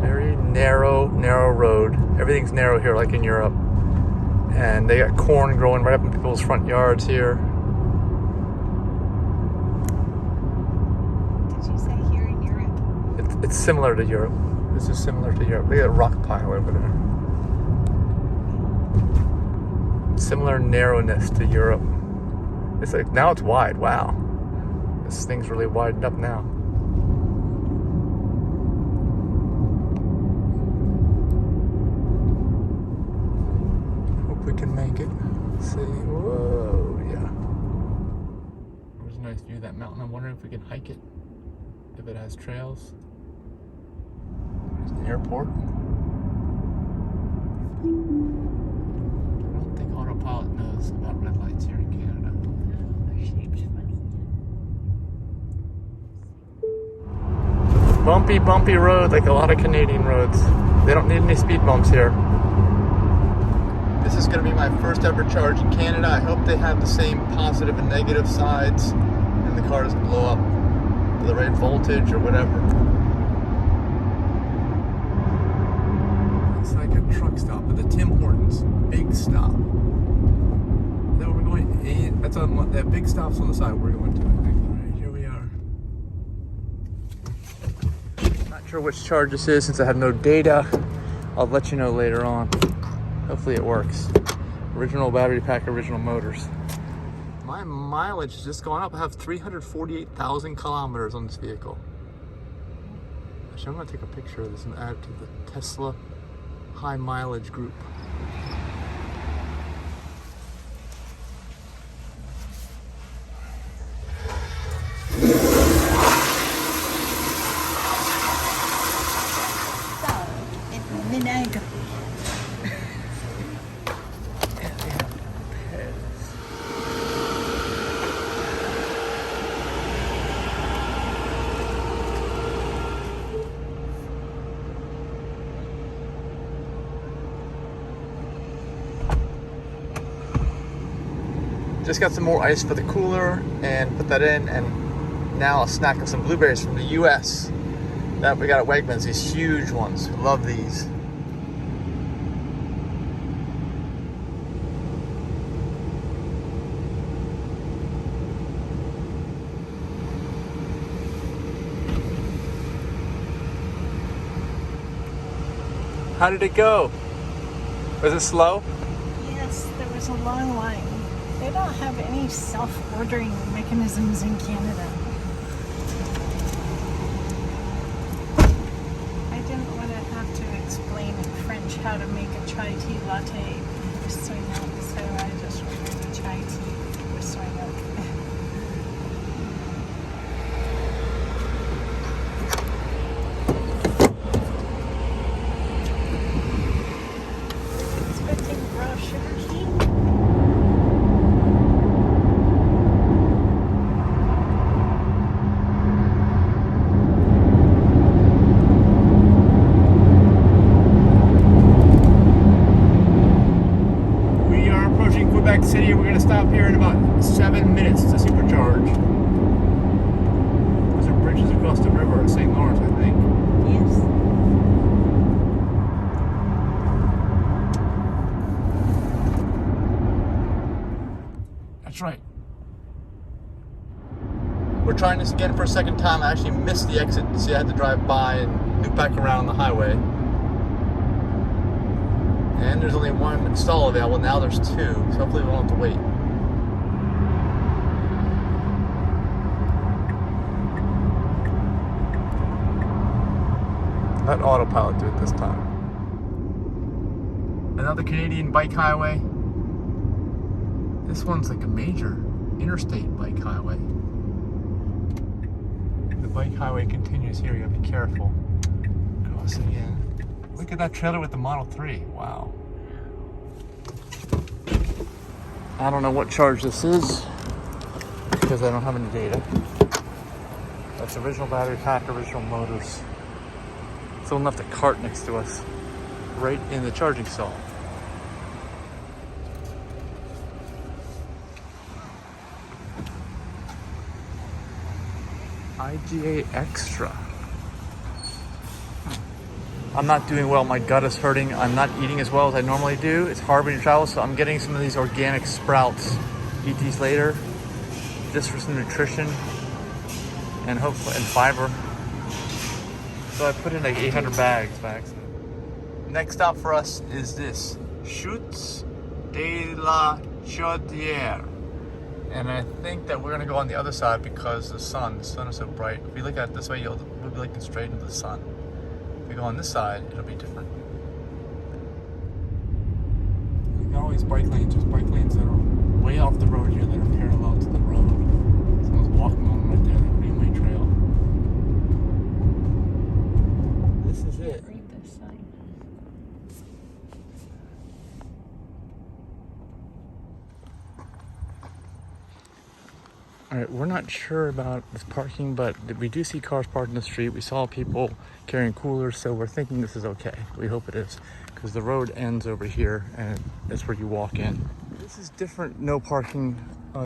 Very narrow road. Everything's narrow here like in Europe. And they got corn growing right up in people's front yards here. Did you say here in Europe? It's similar to Europe. This is similar to Europe. They got a rock pile over there. Similar narrowness to Europe. It's like, now it's wide. Wow. This thing's really widened up now. We can make it. Let's see. Whoa, yeah. There's a nice view of that mountain. I'm wondering if we can hike it. If it has trails. There's the airport. I don't think autopilot knows about red lights here in Canada. Their shape's funny. Bumpy road like a lot of Canadian roads. They don't need any speed bumps here. This is going to be my first ever charge in Canada. I hope they have the same positive and negative sides and the car doesn't blow up to the right voltage or whatever. It's like a truck stop at the Tim Hortons. Big stop. Is that where we're going? That's on that big stop's on the side we're going to, I think. Alright, here we are. Not sure which charge this is since I have no data. I'll let you know later on. Hopefully it works. Original battery pack, original motors. My mileage is just going up. I have 348,000 kilometers on this vehicle. Actually, I'm gonna take a picture of this and add it to the Tesla high mileage group. Just got some more ice for the cooler and put that in, and now a snack of some blueberries from the US that we got at Wegmans, these huge ones. Love these. How did it go? Was it slow? Yes, there was a long line. They don't have any self-ordering mechanisms in Canada. I didn't want to have to explain in French how to make a chai tea latte with soy milk, so I just ordered a chai tea with soy milk. Expecting raw sugar cane. We are approaching Quebec City. We're going to stop here in about 7 minutes to supercharge. Those are bridges across the river at St. Lawrence, I think. Yes. That's right. We're trying this again for a second time. I actually missed the exit, so I had to drive by and loop back around on the highway. And there's only one stall available. Now there's two, so hopefully we won't have to wait. Let autopilot do it this time. Another Canadian bike highway. This one's like a major interstate bike highway. The bike highway continues here. You gotta be careful. Crossing in. Look at that trailer with the Model 3. Wow. I don't know what charge this is because I don't have any data. That's original battery pack, original motors. Someone left a cart next to us, right in the charging stall. IGA Extra. I'm not doing well. My gut is hurting. I'm not eating as well as I normally do. It's hard when you travel, so I'm getting some of these organic sprouts. Eat these later, just for some nutrition and hopefully and fiber. So I put in like 800 bags by accident. Next stop for us is this Chutes de la Chaudière. And I think that we're gonna go on the other side because the sun is so bright. If you look at it this way, we'll be looking straight into the sun. If we go on this side, it'll be different. We've got all these bike lanes. There's bike lanes that are way off the road here that are parallel to the road. Someone's walking on them right there, the Greenway Trail. This is it. Read this sign. All right, we're not sure about this parking, but we do see cars parked in the street. We saw people carrying coolers, so we're thinking this is okay. We hope it is, because the road ends over here, and that's where you walk in. This is different, no parking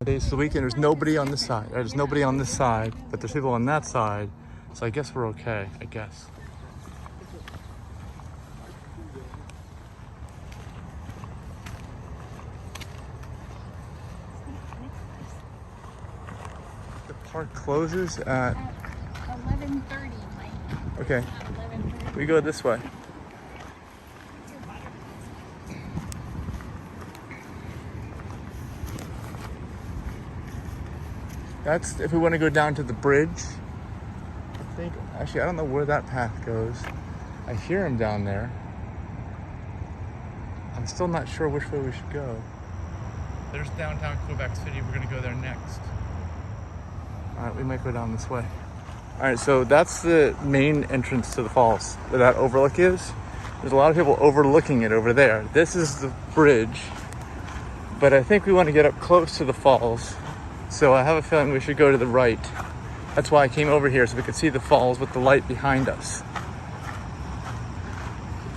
days of the weekend. There's nobody on this side. There's nobody on this side, but there's people on that side, so I guess we're okay, I guess. Park closes at 11:30, Mike. okay. 11:30. We go this way. That's if we want to go down to the bridge. I think actually I don't know where that path goes. I hear him down there. I'm still not sure which way we should go. There's downtown Quebec City. We're gonna go there next. All right, we might go down this way. All right, so that's the main entrance to the falls, where that overlook is. There's a lot of people overlooking it over there. This is the bridge, but I think we want to get up close to the falls. So I have a feeling we should go to the right. That's why I came over here, so we could see the falls with the light behind us.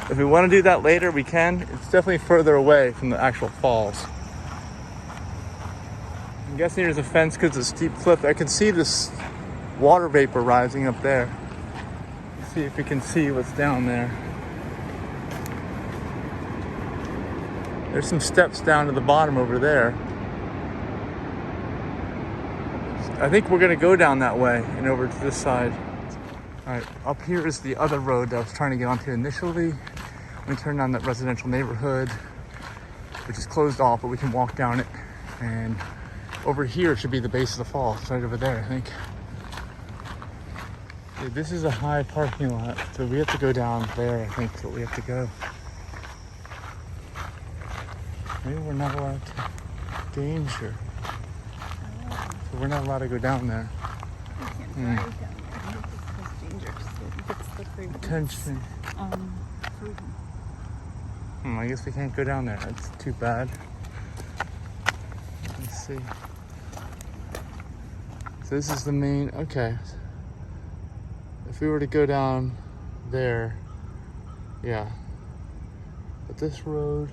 If we want to do that later, we can. It's definitely further away from the actual falls. guessing there's a fence because it's a steep cliff. I can see this water vapor rising up there. Let's see if we can see what's down there. There's some steps down to the bottom over there. I think we're gonna go down that way and over to this side. All right, up here is the other road that I was trying to get onto initially. We turn down that residential neighborhood, which is closed off, but we can walk down it. And over here should be the base of the fall. It's right over there, I think. Yeah, this is a high parking lot, so we have to go down there, I think, is what we have to go. Maybe we're not allowed to. Danger. So we're not allowed to go down there. We can't drive down there because it's dangerous. It's slippery. Attention. Frozen. I guess we can't go down there. That's too bad. Let's see. So this is the main, okay. If we were to go down there, yeah. But this road,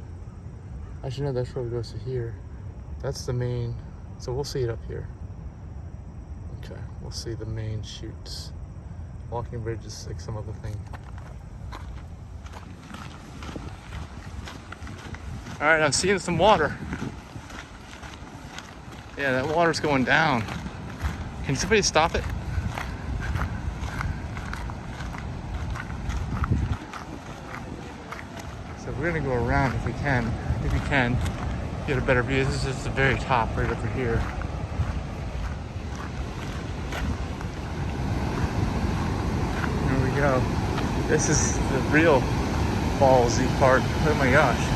actually no, this road goes to here. That's the main, so we'll see it up here. Okay, we'll see the main chutes. Walking bridge is like some other thing. All right, I'm seeing some water. Yeah, that water's going down. Can somebody stop it? So we're gonna go around if we can. If we can, get a better view. This is just the very top right over here. There we go. This is the real ballsy part. Oh my gosh.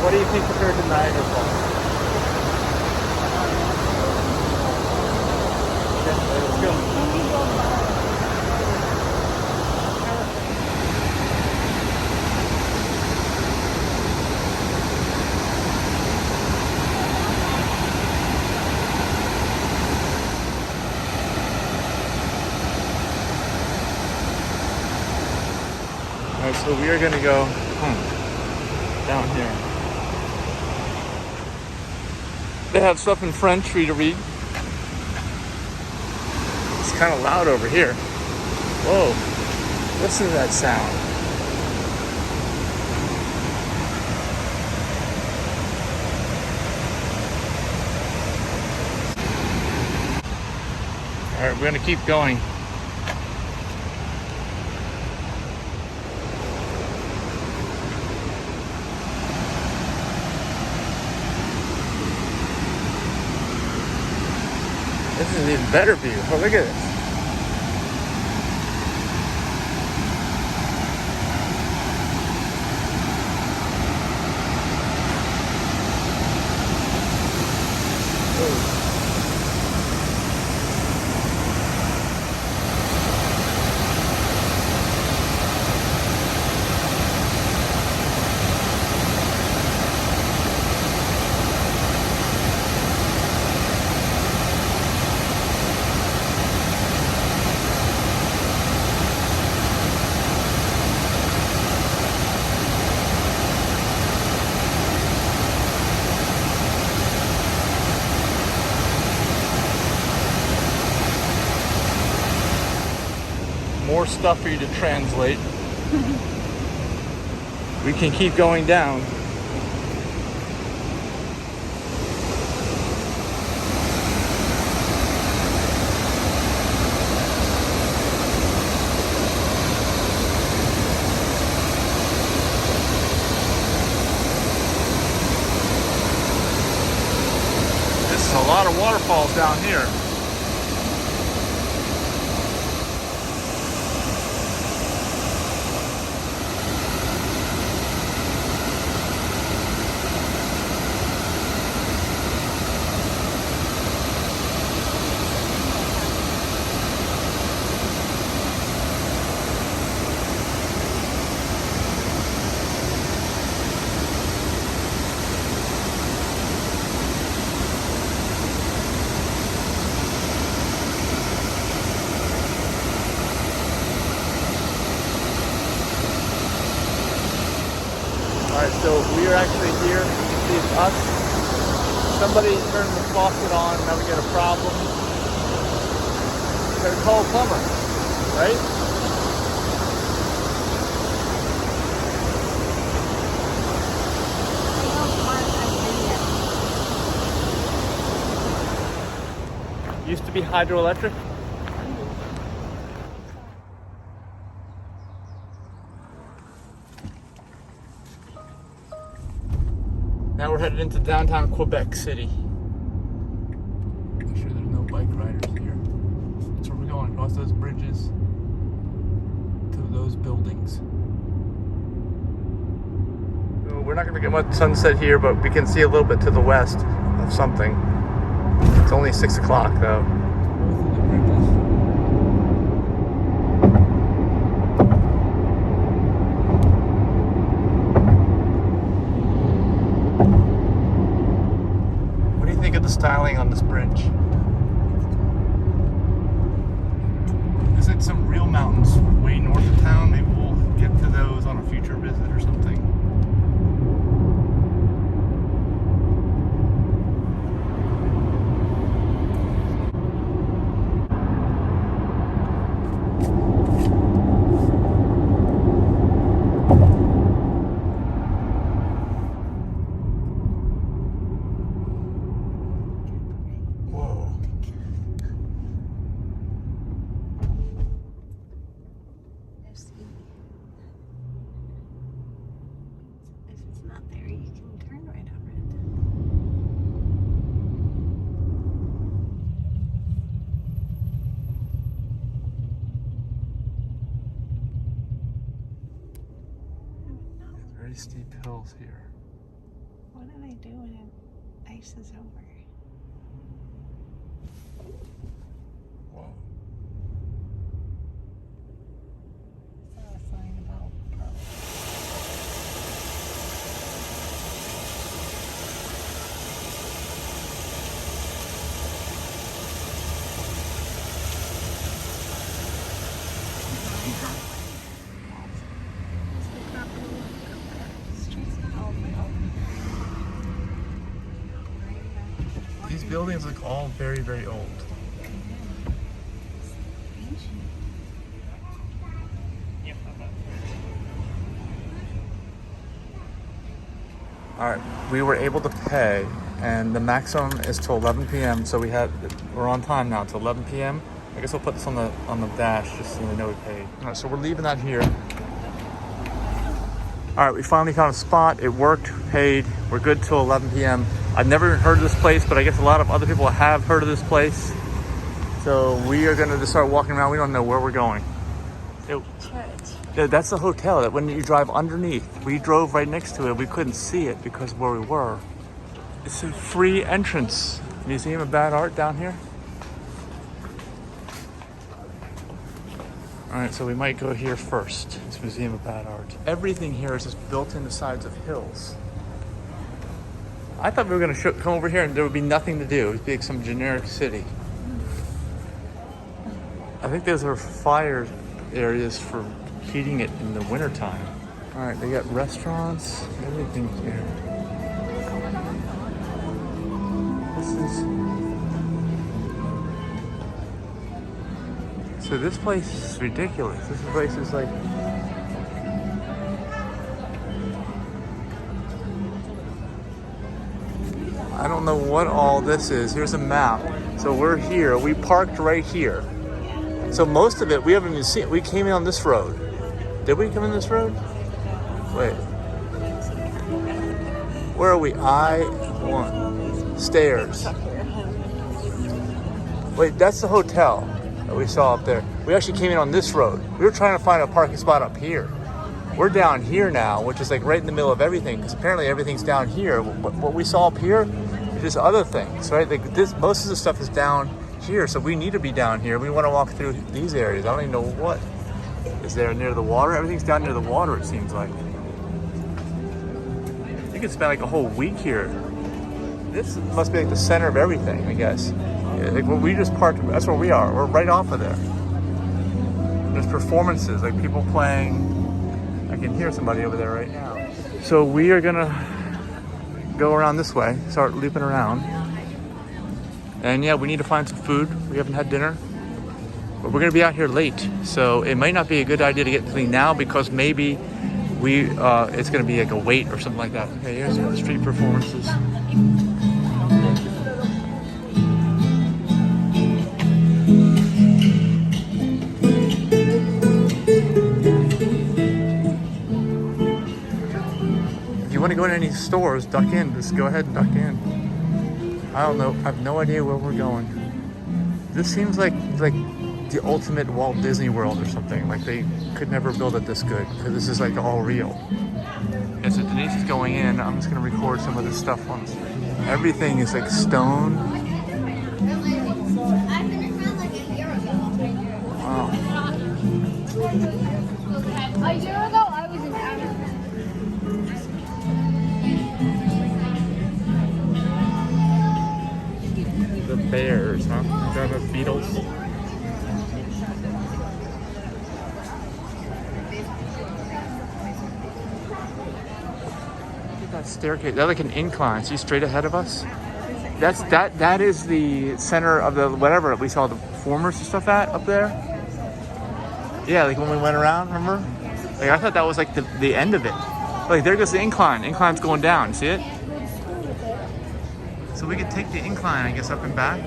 What do you think compared to Niagara Falls? Okay, let's go. All right, so we are going to go down here. They have stuff in French for you to read. It's kind of loud over here. Whoa, listen to that sound. All right, we're gonna keep going. This is an even better view. Oh, look at this. More stuff for you to translate. We can keep going down. This is a lot of waterfalls down here. So we are actually here. You can see it's us. Somebody turned the faucet on. Now we got a problem. Gotta call a plumber, right? Used to be hydroelectric. Now we're headed into downtown Quebec City. Make sure there's no bike riders here. That's where we're going, across those bridges to those buildings. So we're not going to get much sunset here, but we can see a little bit to the west of something. It's only 6 o'clock though. The styling on this bridge. Is it some real mountains way north of town? Maybe we'll get to those on a future visit or something. Very steep hills here. What do they do when it ices over? Whoa. Is that a sign about pearl? These buildings look all very, very old. All right, we were able to pay, and the maximum is till 11 p.m. So we're on time now till 11 p.m. I guess we'll put this on the dash just so they know we paid. All right, so we're leaving that here. All right, we finally found a spot. It worked, paid. We're good till 11 p.m. I've never even heard of this place, but I guess a lot of other people have heard of this place. So we are gonna just start walking around. We don't know where we're going. Yeah, that's the hotel that when you drive underneath, we drove right next to it. We couldn't see it because of where we were. It's a free entrance. Museum of Bad Art down here. All right, so we might go here first. It's Museum of Bad Art. Everything here is just built in the sides of hills. I thought we were gonna come over here and there would be nothing to do. It would be like some generic city. I think those are fire areas for heating it in the wintertime. All right, they got restaurants, everything here. So this place is ridiculous. This place is like, I don't know what all this is. Here's a map. So we're here, we parked right here. So most of it, we haven't even seen. We came in on this road. Did we come in this road? Wait. Where are we? I-1. Stairs. Wait, that's the hotel that we saw up there. We actually came in on this road. We were trying to find a parking spot up here. We're down here now, which is like right in the middle of everything, because apparently everything's down here. What we saw up here is just other things, right? Like this, most of the stuff is down here, so we need to be down here. We want to walk through these areas. I don't even know what is there near the water. Everything's down near the water, it seems like. You could spend like a whole week here. This must be like the center of everything, I guess. Yeah, like when we just parked, that's where we are. We're right off of there. There's performances, like people playing. I can hear somebody over there right now. So we are gonna go around this way, start looping around. And yeah, we need to find some food. We haven't had dinner. But we're gonna be out here late. So it might not be a good idea to get clean now because maybe it's gonna be like a wait or something like that. Okay, here's the street performances. If you want to go in any stores, duck in. Just go ahead and duck in. I don't know. I have no idea where we're going. This seems like the ultimate Walt Disney World or something. Like they could never build it this good because this is like all real. And so Denise is going in. I'm just gonna record some of this stuff on the street. Everything is like stone. Wow. A year ago, I was in Africa. The bears, huh? Is that the Beatles? That staircase, that's like an incline. See straight ahead of us? That is the center of the whatever we saw the performers and stuff at up there. Yeah, like when we went around, remember? Like I thought that was like the end of it. Like there goes the incline. Incline's going down. See it? So we could take the incline, I guess, up and back.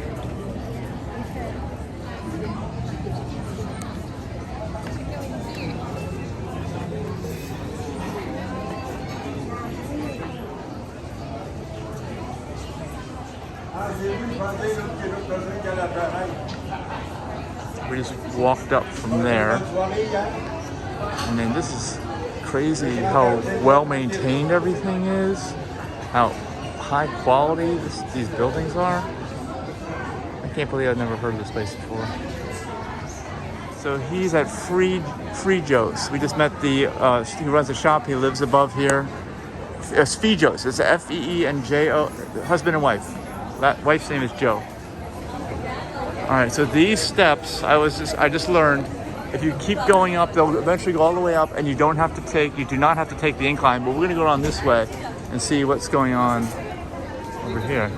We just walked up from there. And then this is crazy how well maintained everything is. How high quality these buildings are. I can't believe I've never heard of this place before. So he's at Free Joe's. We just met the he runs the shop. He lives above here. It's Joe's. It's F-E-E-N-J-O. Husband and wife. That wife's name is Joe. All right. So these steps, I just learned. If you keep going up, they'll eventually go all the way up, and you do not have to take the incline. But we're gonna go around this way and see what's going on over here.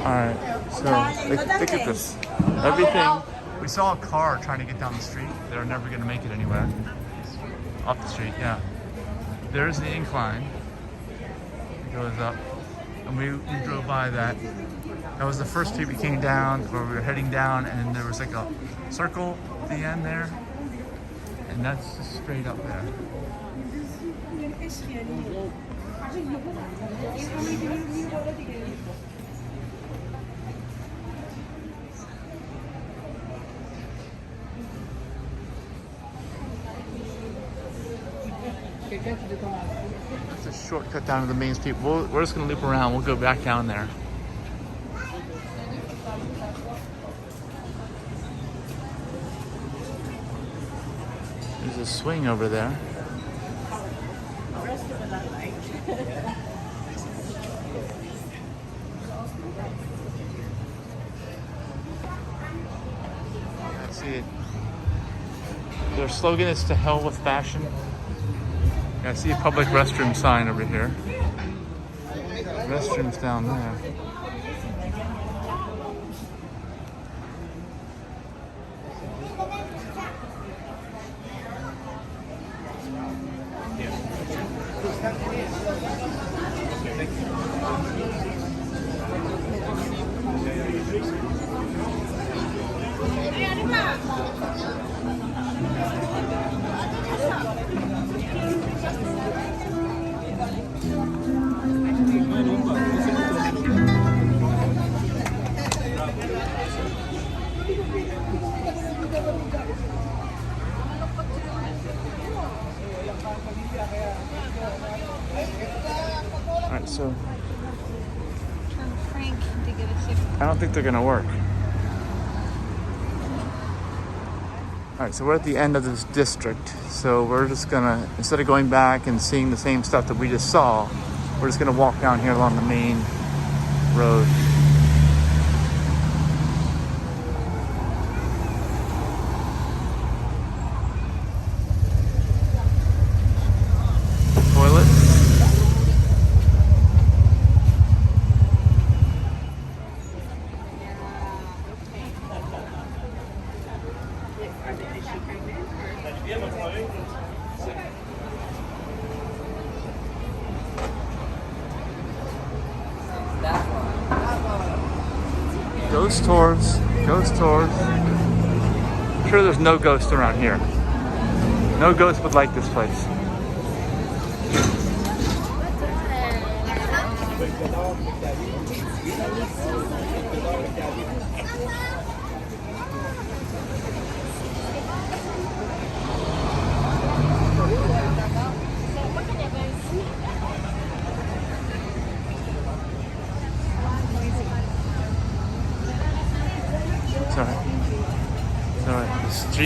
Alright, so look at this. Everything. We saw a car trying to get down the street. They're never going to make it anywhere. Off the street, yeah. There's the incline. It goes up. And we drove by that. That was the first street we came down, where we were heading down, and then there was like a circle at the end there. And that's just straight up there. It's a shortcut down to the main street. We're just gonna loop around. We'll go back down there. There's a swing over there. I see it. Their slogan is "To hell with fashion." I see a public restroom sign over here. Restrooms down there. Alright, so Frank to get a ship. I don't think they're gonna work. Alright, so we're at the end of this district. So we're just gonna, instead of going back and seeing the same stuff that we just saw, we're just gonna walk down here along the main road. Ghost tours. Ghost tours. I'm sure there's no ghost around here. No ghost would like this place.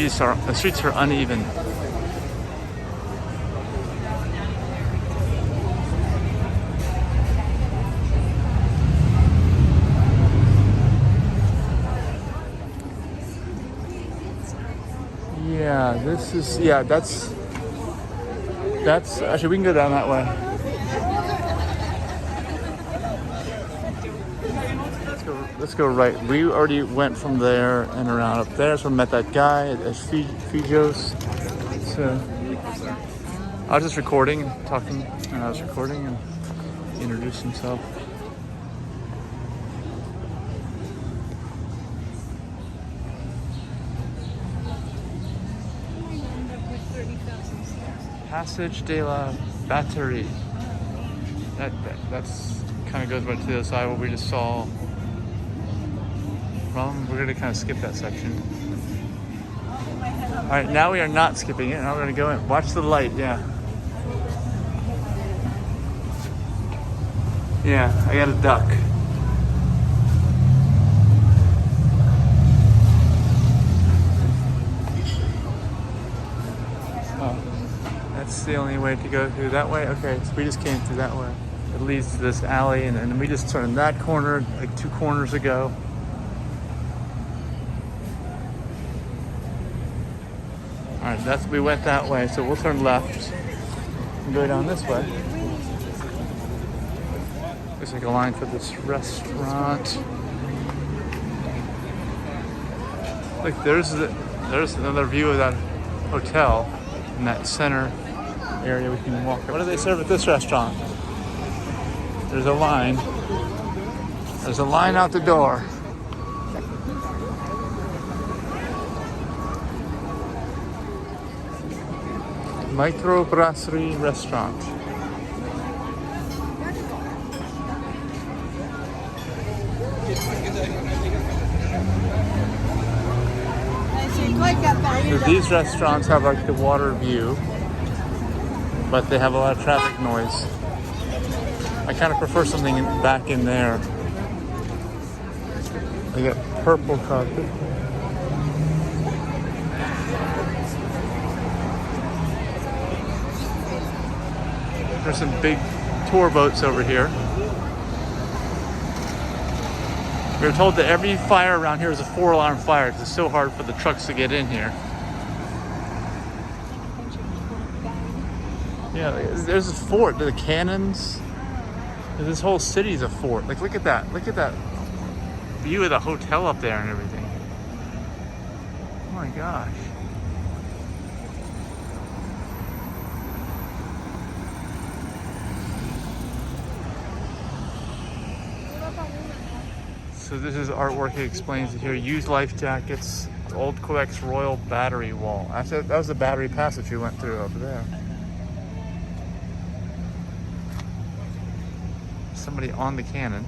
Sorry. The streets are uneven. Yeah, this is that's actually we can go down that way. Let's go right. We already went from there and around up there. So we met that guy at Fijo's. So I was just recording and talking, and I was recording and he introduced himself. Passage de la Batterie. That's kind of goes right to the other side what we just saw. We're going to kind of skip that section. All right, now we are not skipping it. Now we're going to go in. Watch the light, yeah. Yeah, I got a duck. Oh, that's the only way to go through that way. Okay, so we just came through that way. It leads to this alley, and then we just turned that corner like 2 corners ago. All right, we went that way, so we'll turn left and go down this way. Looks like a line for this restaurant. Look, there's another view of that hotel in that center area we can walk. What do they serve at this restaurant? There's a line. There's a line out the door. Microbrasserie restaurant. So these restaurants have like the water view, but they have a lot of traffic noise. I kind of prefer something back in there. They got purple carpet. There's some big tour boats over here. We were told that every fire around here is a 4-alarm fire because it's so hard for the trucks to get in here. Yeah, there's a fort, the cannons. This whole city's a fort. Like, look at that. Look at that view of the hotel up there and everything. Oh my gosh. So this is artwork. It explains it here. Use life jackets. Old Quebec's Royal Battery Wall. Actually, that was the battery passage we went through over there. Somebody on the cannon.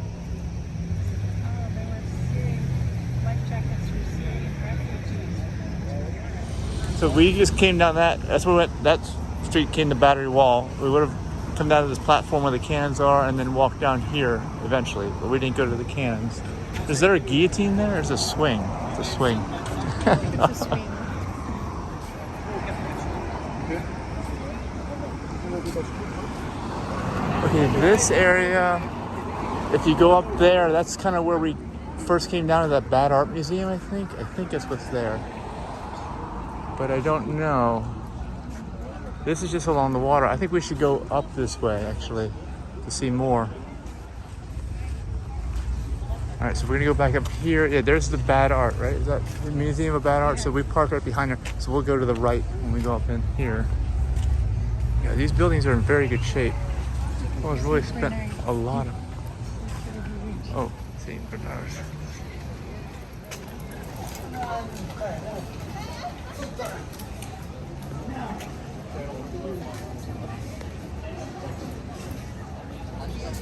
So we just came down that's where we went. That street came to Battery Wall. We would have come down to this platform where the cannons are and then walk down here eventually, but we didn't go to the cannons. Is there a guillotine there? Or is it a swing? It's a swing. It's a swing. Okay, this area, if you go up there, that's kind of where we first came down to that Bad Art Museum, I think. I think that's what's there. But I don't know. This is just along the water. I think we should go up this way, actually, to see more. All right, so we're gonna go back up here. Yeah, there's the Bad Art, right? Is that the Museum of Bad Art? So we park right behind there. So we'll go to the right when we go up in here. Yeah, these buildings are in very good shape. Well, it's really spent a lot of... Oh, see, Bernard's.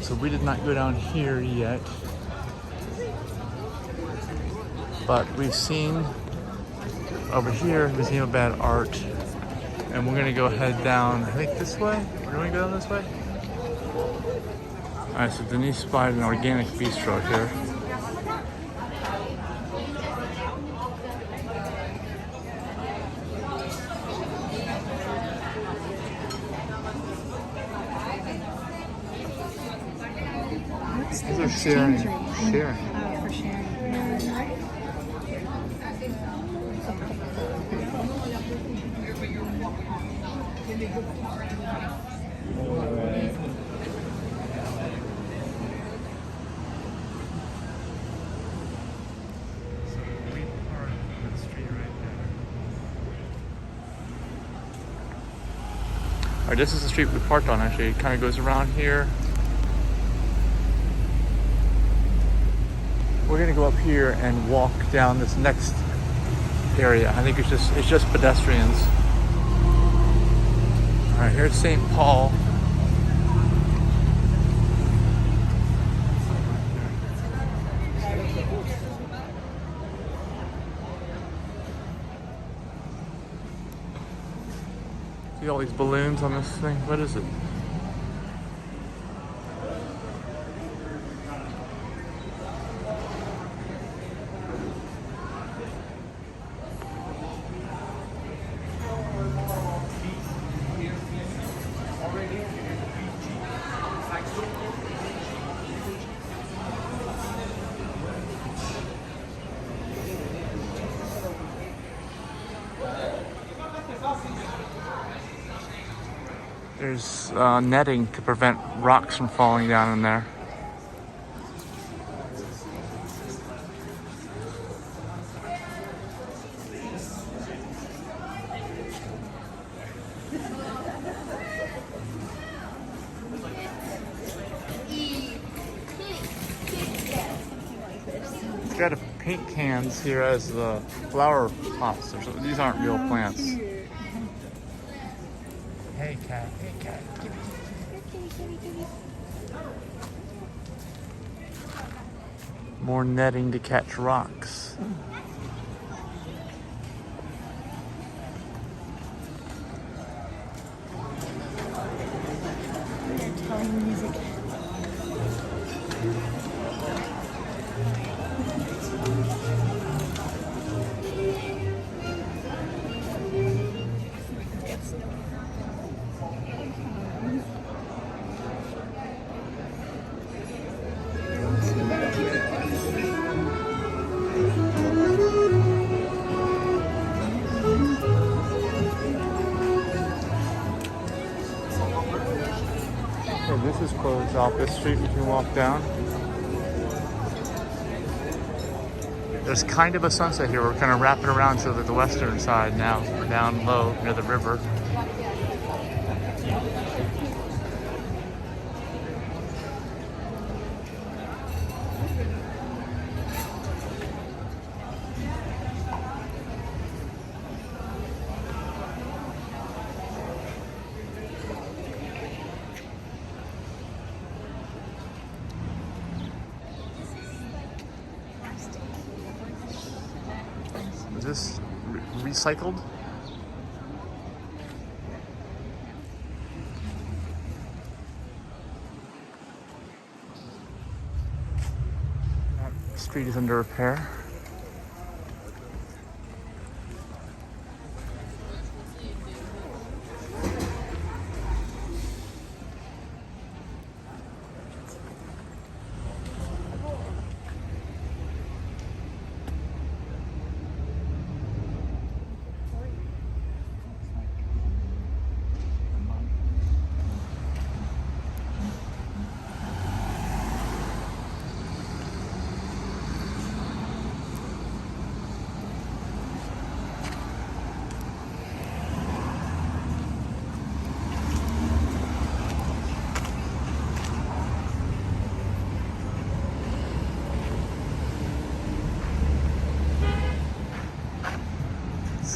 So we did not go down here yet, but we've seen over here Museum of Bad Art, and we're gonna go head down, I think this way. We're gonna go down this way. All right, so Denise spotted an organic bistro here. These are sharing. Sharing. Oh, for sharing. Alright, this is the street we parked on actually. It kind of goes around here. We're gonna go up here and walk down this next area. I think it's just pedestrians. Alright, here's St. Paul. See all these balloons on this thing? What is it? There's netting to prevent rocks from falling down in there. They got paint cans here as the flower pots or something. These aren't real plants. Hey cat, hey cat. More netting to catch rocks. This is closed off. This street we can walk down. There's kind of a sunset here. We're kind of wrapping around to the western side now. We're down low near the river. Is this recycled? That street is under repair.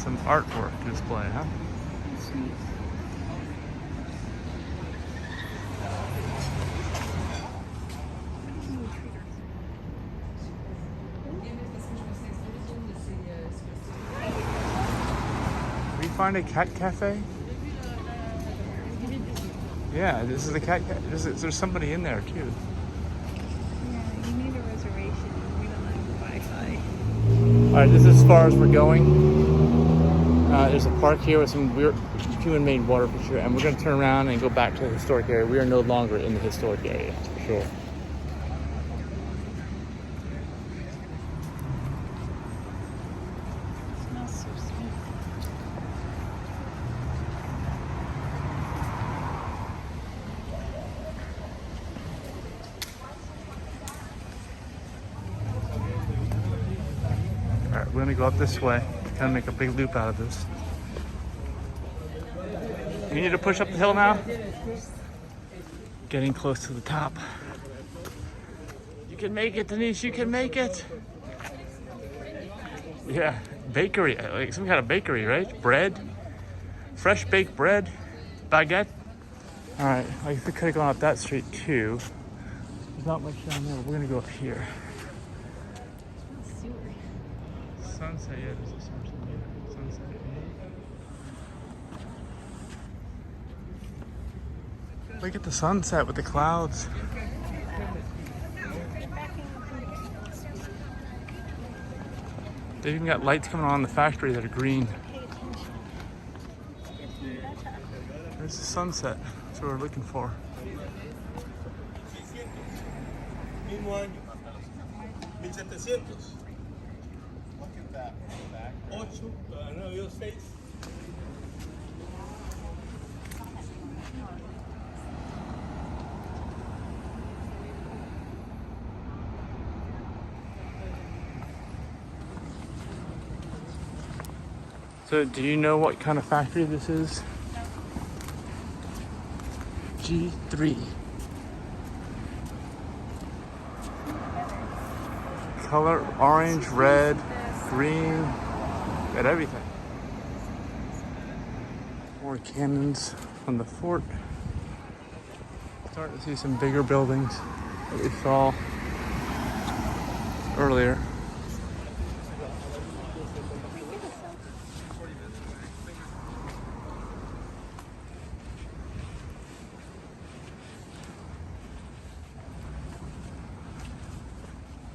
some artwork display, huh? That's neat. Did we find a cat cafe? Yeah, this is the cat cafe. There's somebody in there too. Yeah, you need a reservation. We don't have Wi-Fi. All right, this is as far as we're going. There's a park here with some weird human-made water feature, and we're going to turn around and go back to the historic area. We are no longer in the historic area, for sure. Smells so sweet. All right, we're going to go up this way, kind of make a big loop out of this. You need to push up the hill now? Getting close to the top. You can make it, Denise, you can make it. Yeah, bakery, like some kind of bakery, right? Bread, fresh baked bread, baguette. All right, I could have gone up that street too. There's not much down there, but we're gonna go up here. Sunset, yeah, there's a sunset here. Sunset. Look at the sunset with the clouds. They've even got lights coming on in the factory that are green. There's the sunset. That's what we're looking for. 1700. Look at that. Ocho, no, yo 6. So do you know what kind of factory this is? G3. Color orange, red, green, got everything. More cannons from the fort. Starting to see some bigger buildings that we saw earlier.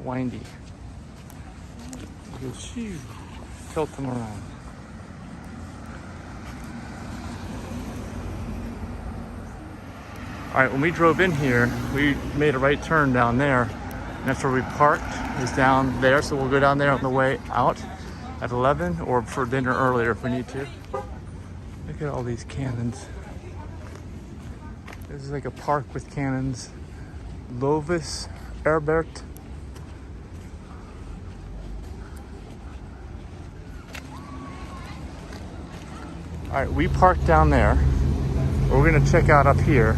Windy. You'll tilt them around. All right, when we drove in here, we made a right turn down there. And that's where we parked, is down there. So we'll go down there on the way out at 11 or for dinner earlier if we need to. Look at all these cannons. This is like a park with cannons. Lovis, Herbert. All right, we parked down there. We're gonna check out up here.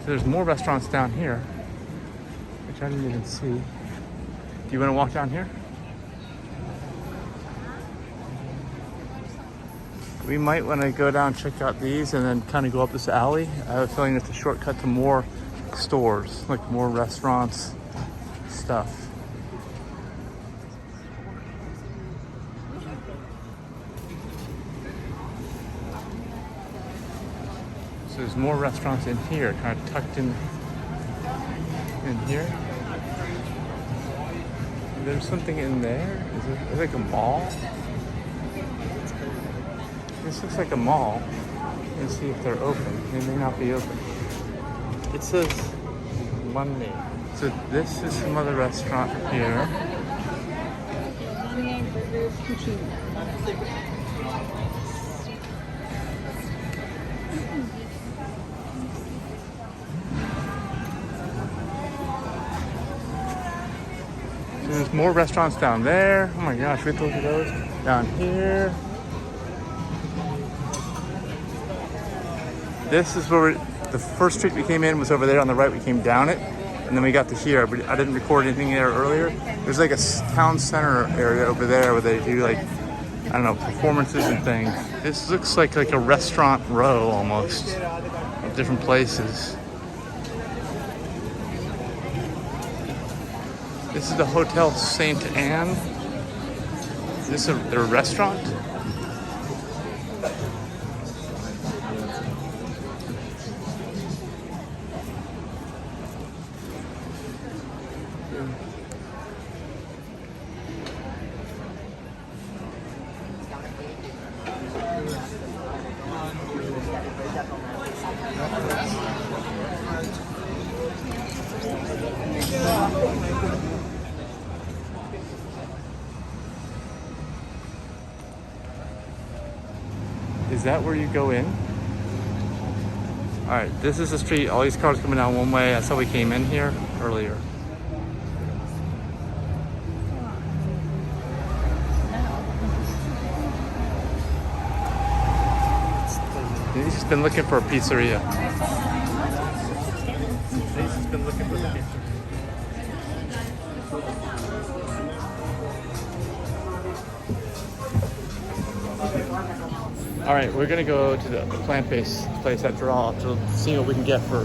So there's more restaurants down here, which I didn't even see. Do you wanna walk down here? We might want to go down, check out these, and then kind of go up this alley. I have a feeling it's a shortcut to more stores, like more restaurants, stuff. So there's more restaurants in here, kind of tucked in here. There's something in there. Is it like a mall? This looks like a mall. Let's see if they're open. They may not be open. It says Monday. So this is some other restaurant here. So there's more restaurants down there. Oh my gosh, we have to look at those. Down here. This is where the first street we came in was over there on the right. We came down it, and then we got to here. But I didn't record anything there earlier. There's like a town center area over there where they do like, I don't know, performances and things. This looks like a restaurant row almost of different places. This is the Hotel Saint Anne. Is this their restaurant? Is that where you go in? All right, this is the street. All these cars coming down one way. That's how we came in here earlier. He's just been looking for a pizzeria. He's just been looking for the pizzeria. All right, we're gonna go to the plant-based place after all to see what we can get for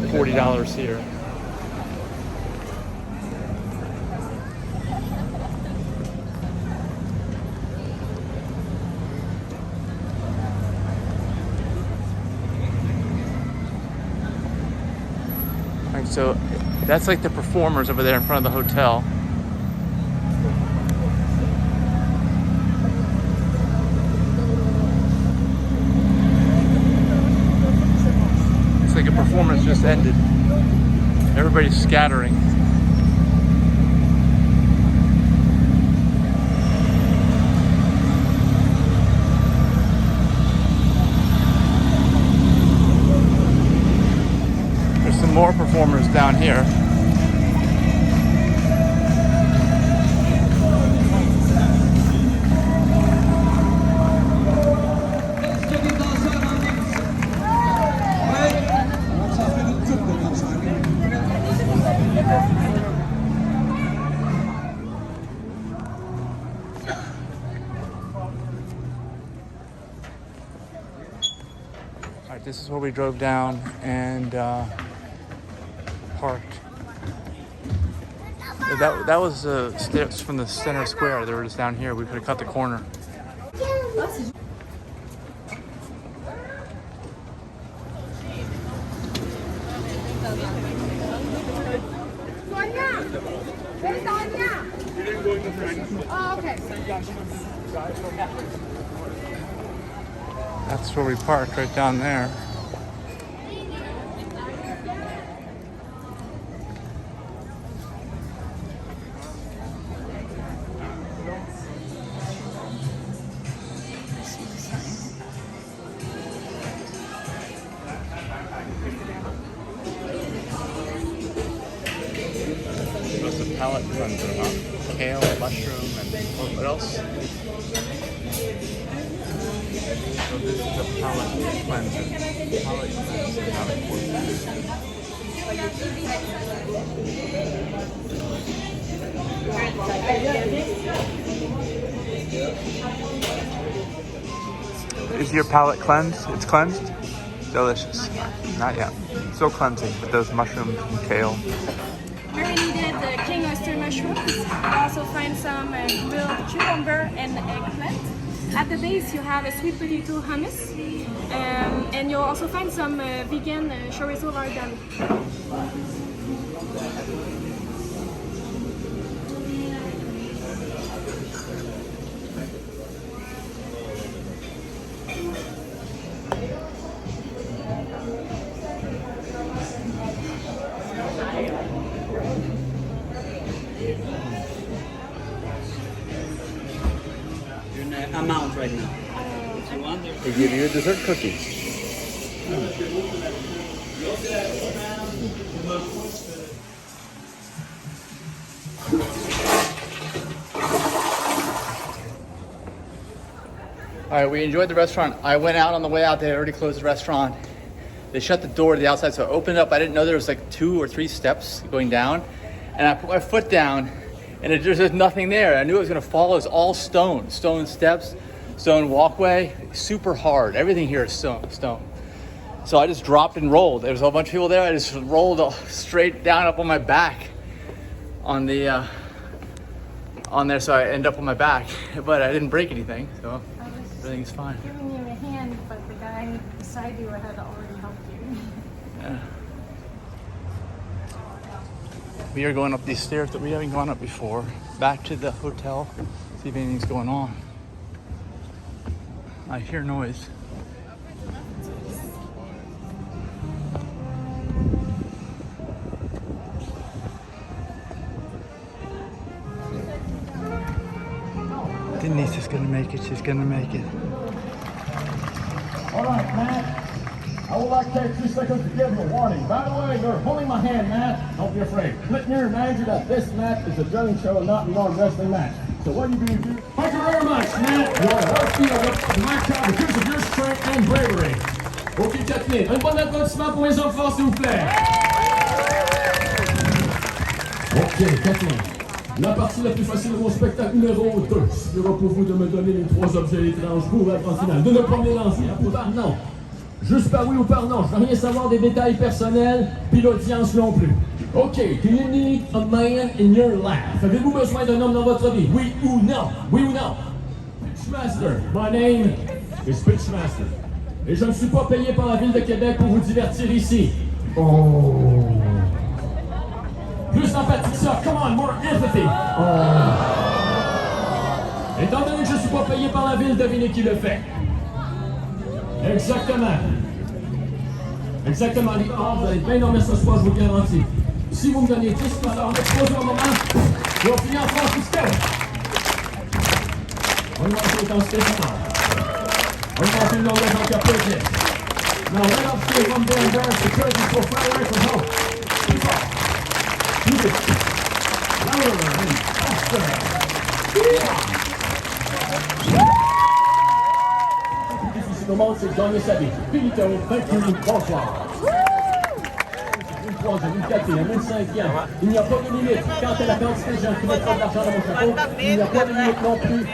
$40 here. All right, so that's like the performers over there in front of the hotel. Like a performance just ended. Everybody's scattering. There's some more performers down here. This is where we drove down and parked. That was steps from the center square. They were just down here. We could have cut the corner. Oh, okay. That's where we parked, right down there. That's a palate cleanser, huh? Kale, mushroom, and what else? So this is a palate cleanser. Palate cleanser, not a Is your palate cleansed? It's cleansed? Delicious. Not yet. Still cleansing with those mushrooms and kale. Marinated king oyster mushrooms. You also find some grilled cucumber and eggplant. At the base, you have a sweet potato hummus, and you'll also find some vegan chorizo lardon. Amount right now. They give you a dessert cookie. All right, we enjoyed the restaurant. I went out on the way out. They had already closed the restaurant. They shut the door to the outside, so I opened it up. I didn't know there was like 2 or 3 steps going down. And I put my foot down, and there's just nothing there. I knew it was gonna fall. It was all stone steps, stone walkway, super hard. Everything here is stone. So I just dropped and rolled. There was a whole bunch of people there. I just rolled straight down up on my back on the on there, so I end up on my back. But I didn't break anything, so everything's fine. Giving you a hand, but the guy beside you had already helped you. Yeah. We are going up these stairs that we haven't gone up before, back to the hotel, see if anything's going on. I hear noise. Denise is gonna make it, she's gonna make it. All right, Matt. I would like to take 2 seconds to give you a warning. By the way, you're holding my hand, Matt. Don't be afraid. Let me remind you that this match is a drilling show, not an arm wrestling match. So what are you going to do? Thank you very much, Matt. You are well filled up to my crowd because of your strength and bravery. OK, Kathleen, un bon applaudissement pour les hommes forts, s'il vous plaît. OK, Kathleen. La partie la plus facile de mon spectacle numéro 2. Il suffira pour vous de me donner les 3 objets étranges pour la grande finale. De ne pas mélanger. Pardon. Juste par oui ou par non. Je veux rien savoir des détails personnels, puis l'audience non plus. OK. Do you need a man in your life? Avez-vous besoin d'un homme dans votre vie? Oui ou non? Oui ou non? Pitchmaster. My name is Pitchmaster. Et je ne suis pas payé par la ville de Québec pour vous divertir ici. Oh. Plus d'empathie que ça. Come on, more empathy. Oh. Étant donné que je ne suis pas payé par la ville, devinez qui le fait. Exactement. Exactement. Oh, vous allez bien dormir ce soir, je vous garantis. Si vous me donnez 10 $, exposez au moment, je vais finir en France fiscale. On va monter dans ce temps. On va monter le langage en capacité. Now, right up here, one day embarrassed the curtain for far away from home. Keep up. Keep it. Louder and faster. Le monde, c'est de gagner sa vie. Finito, 21, bonsoir. Une troisième, une quatrième, une cinquième. Il n'y a pas de limite. Quant à la quantité de gens qui mettent pas de l'argent dans mon chapeau, il n'y a pas de limite non plus.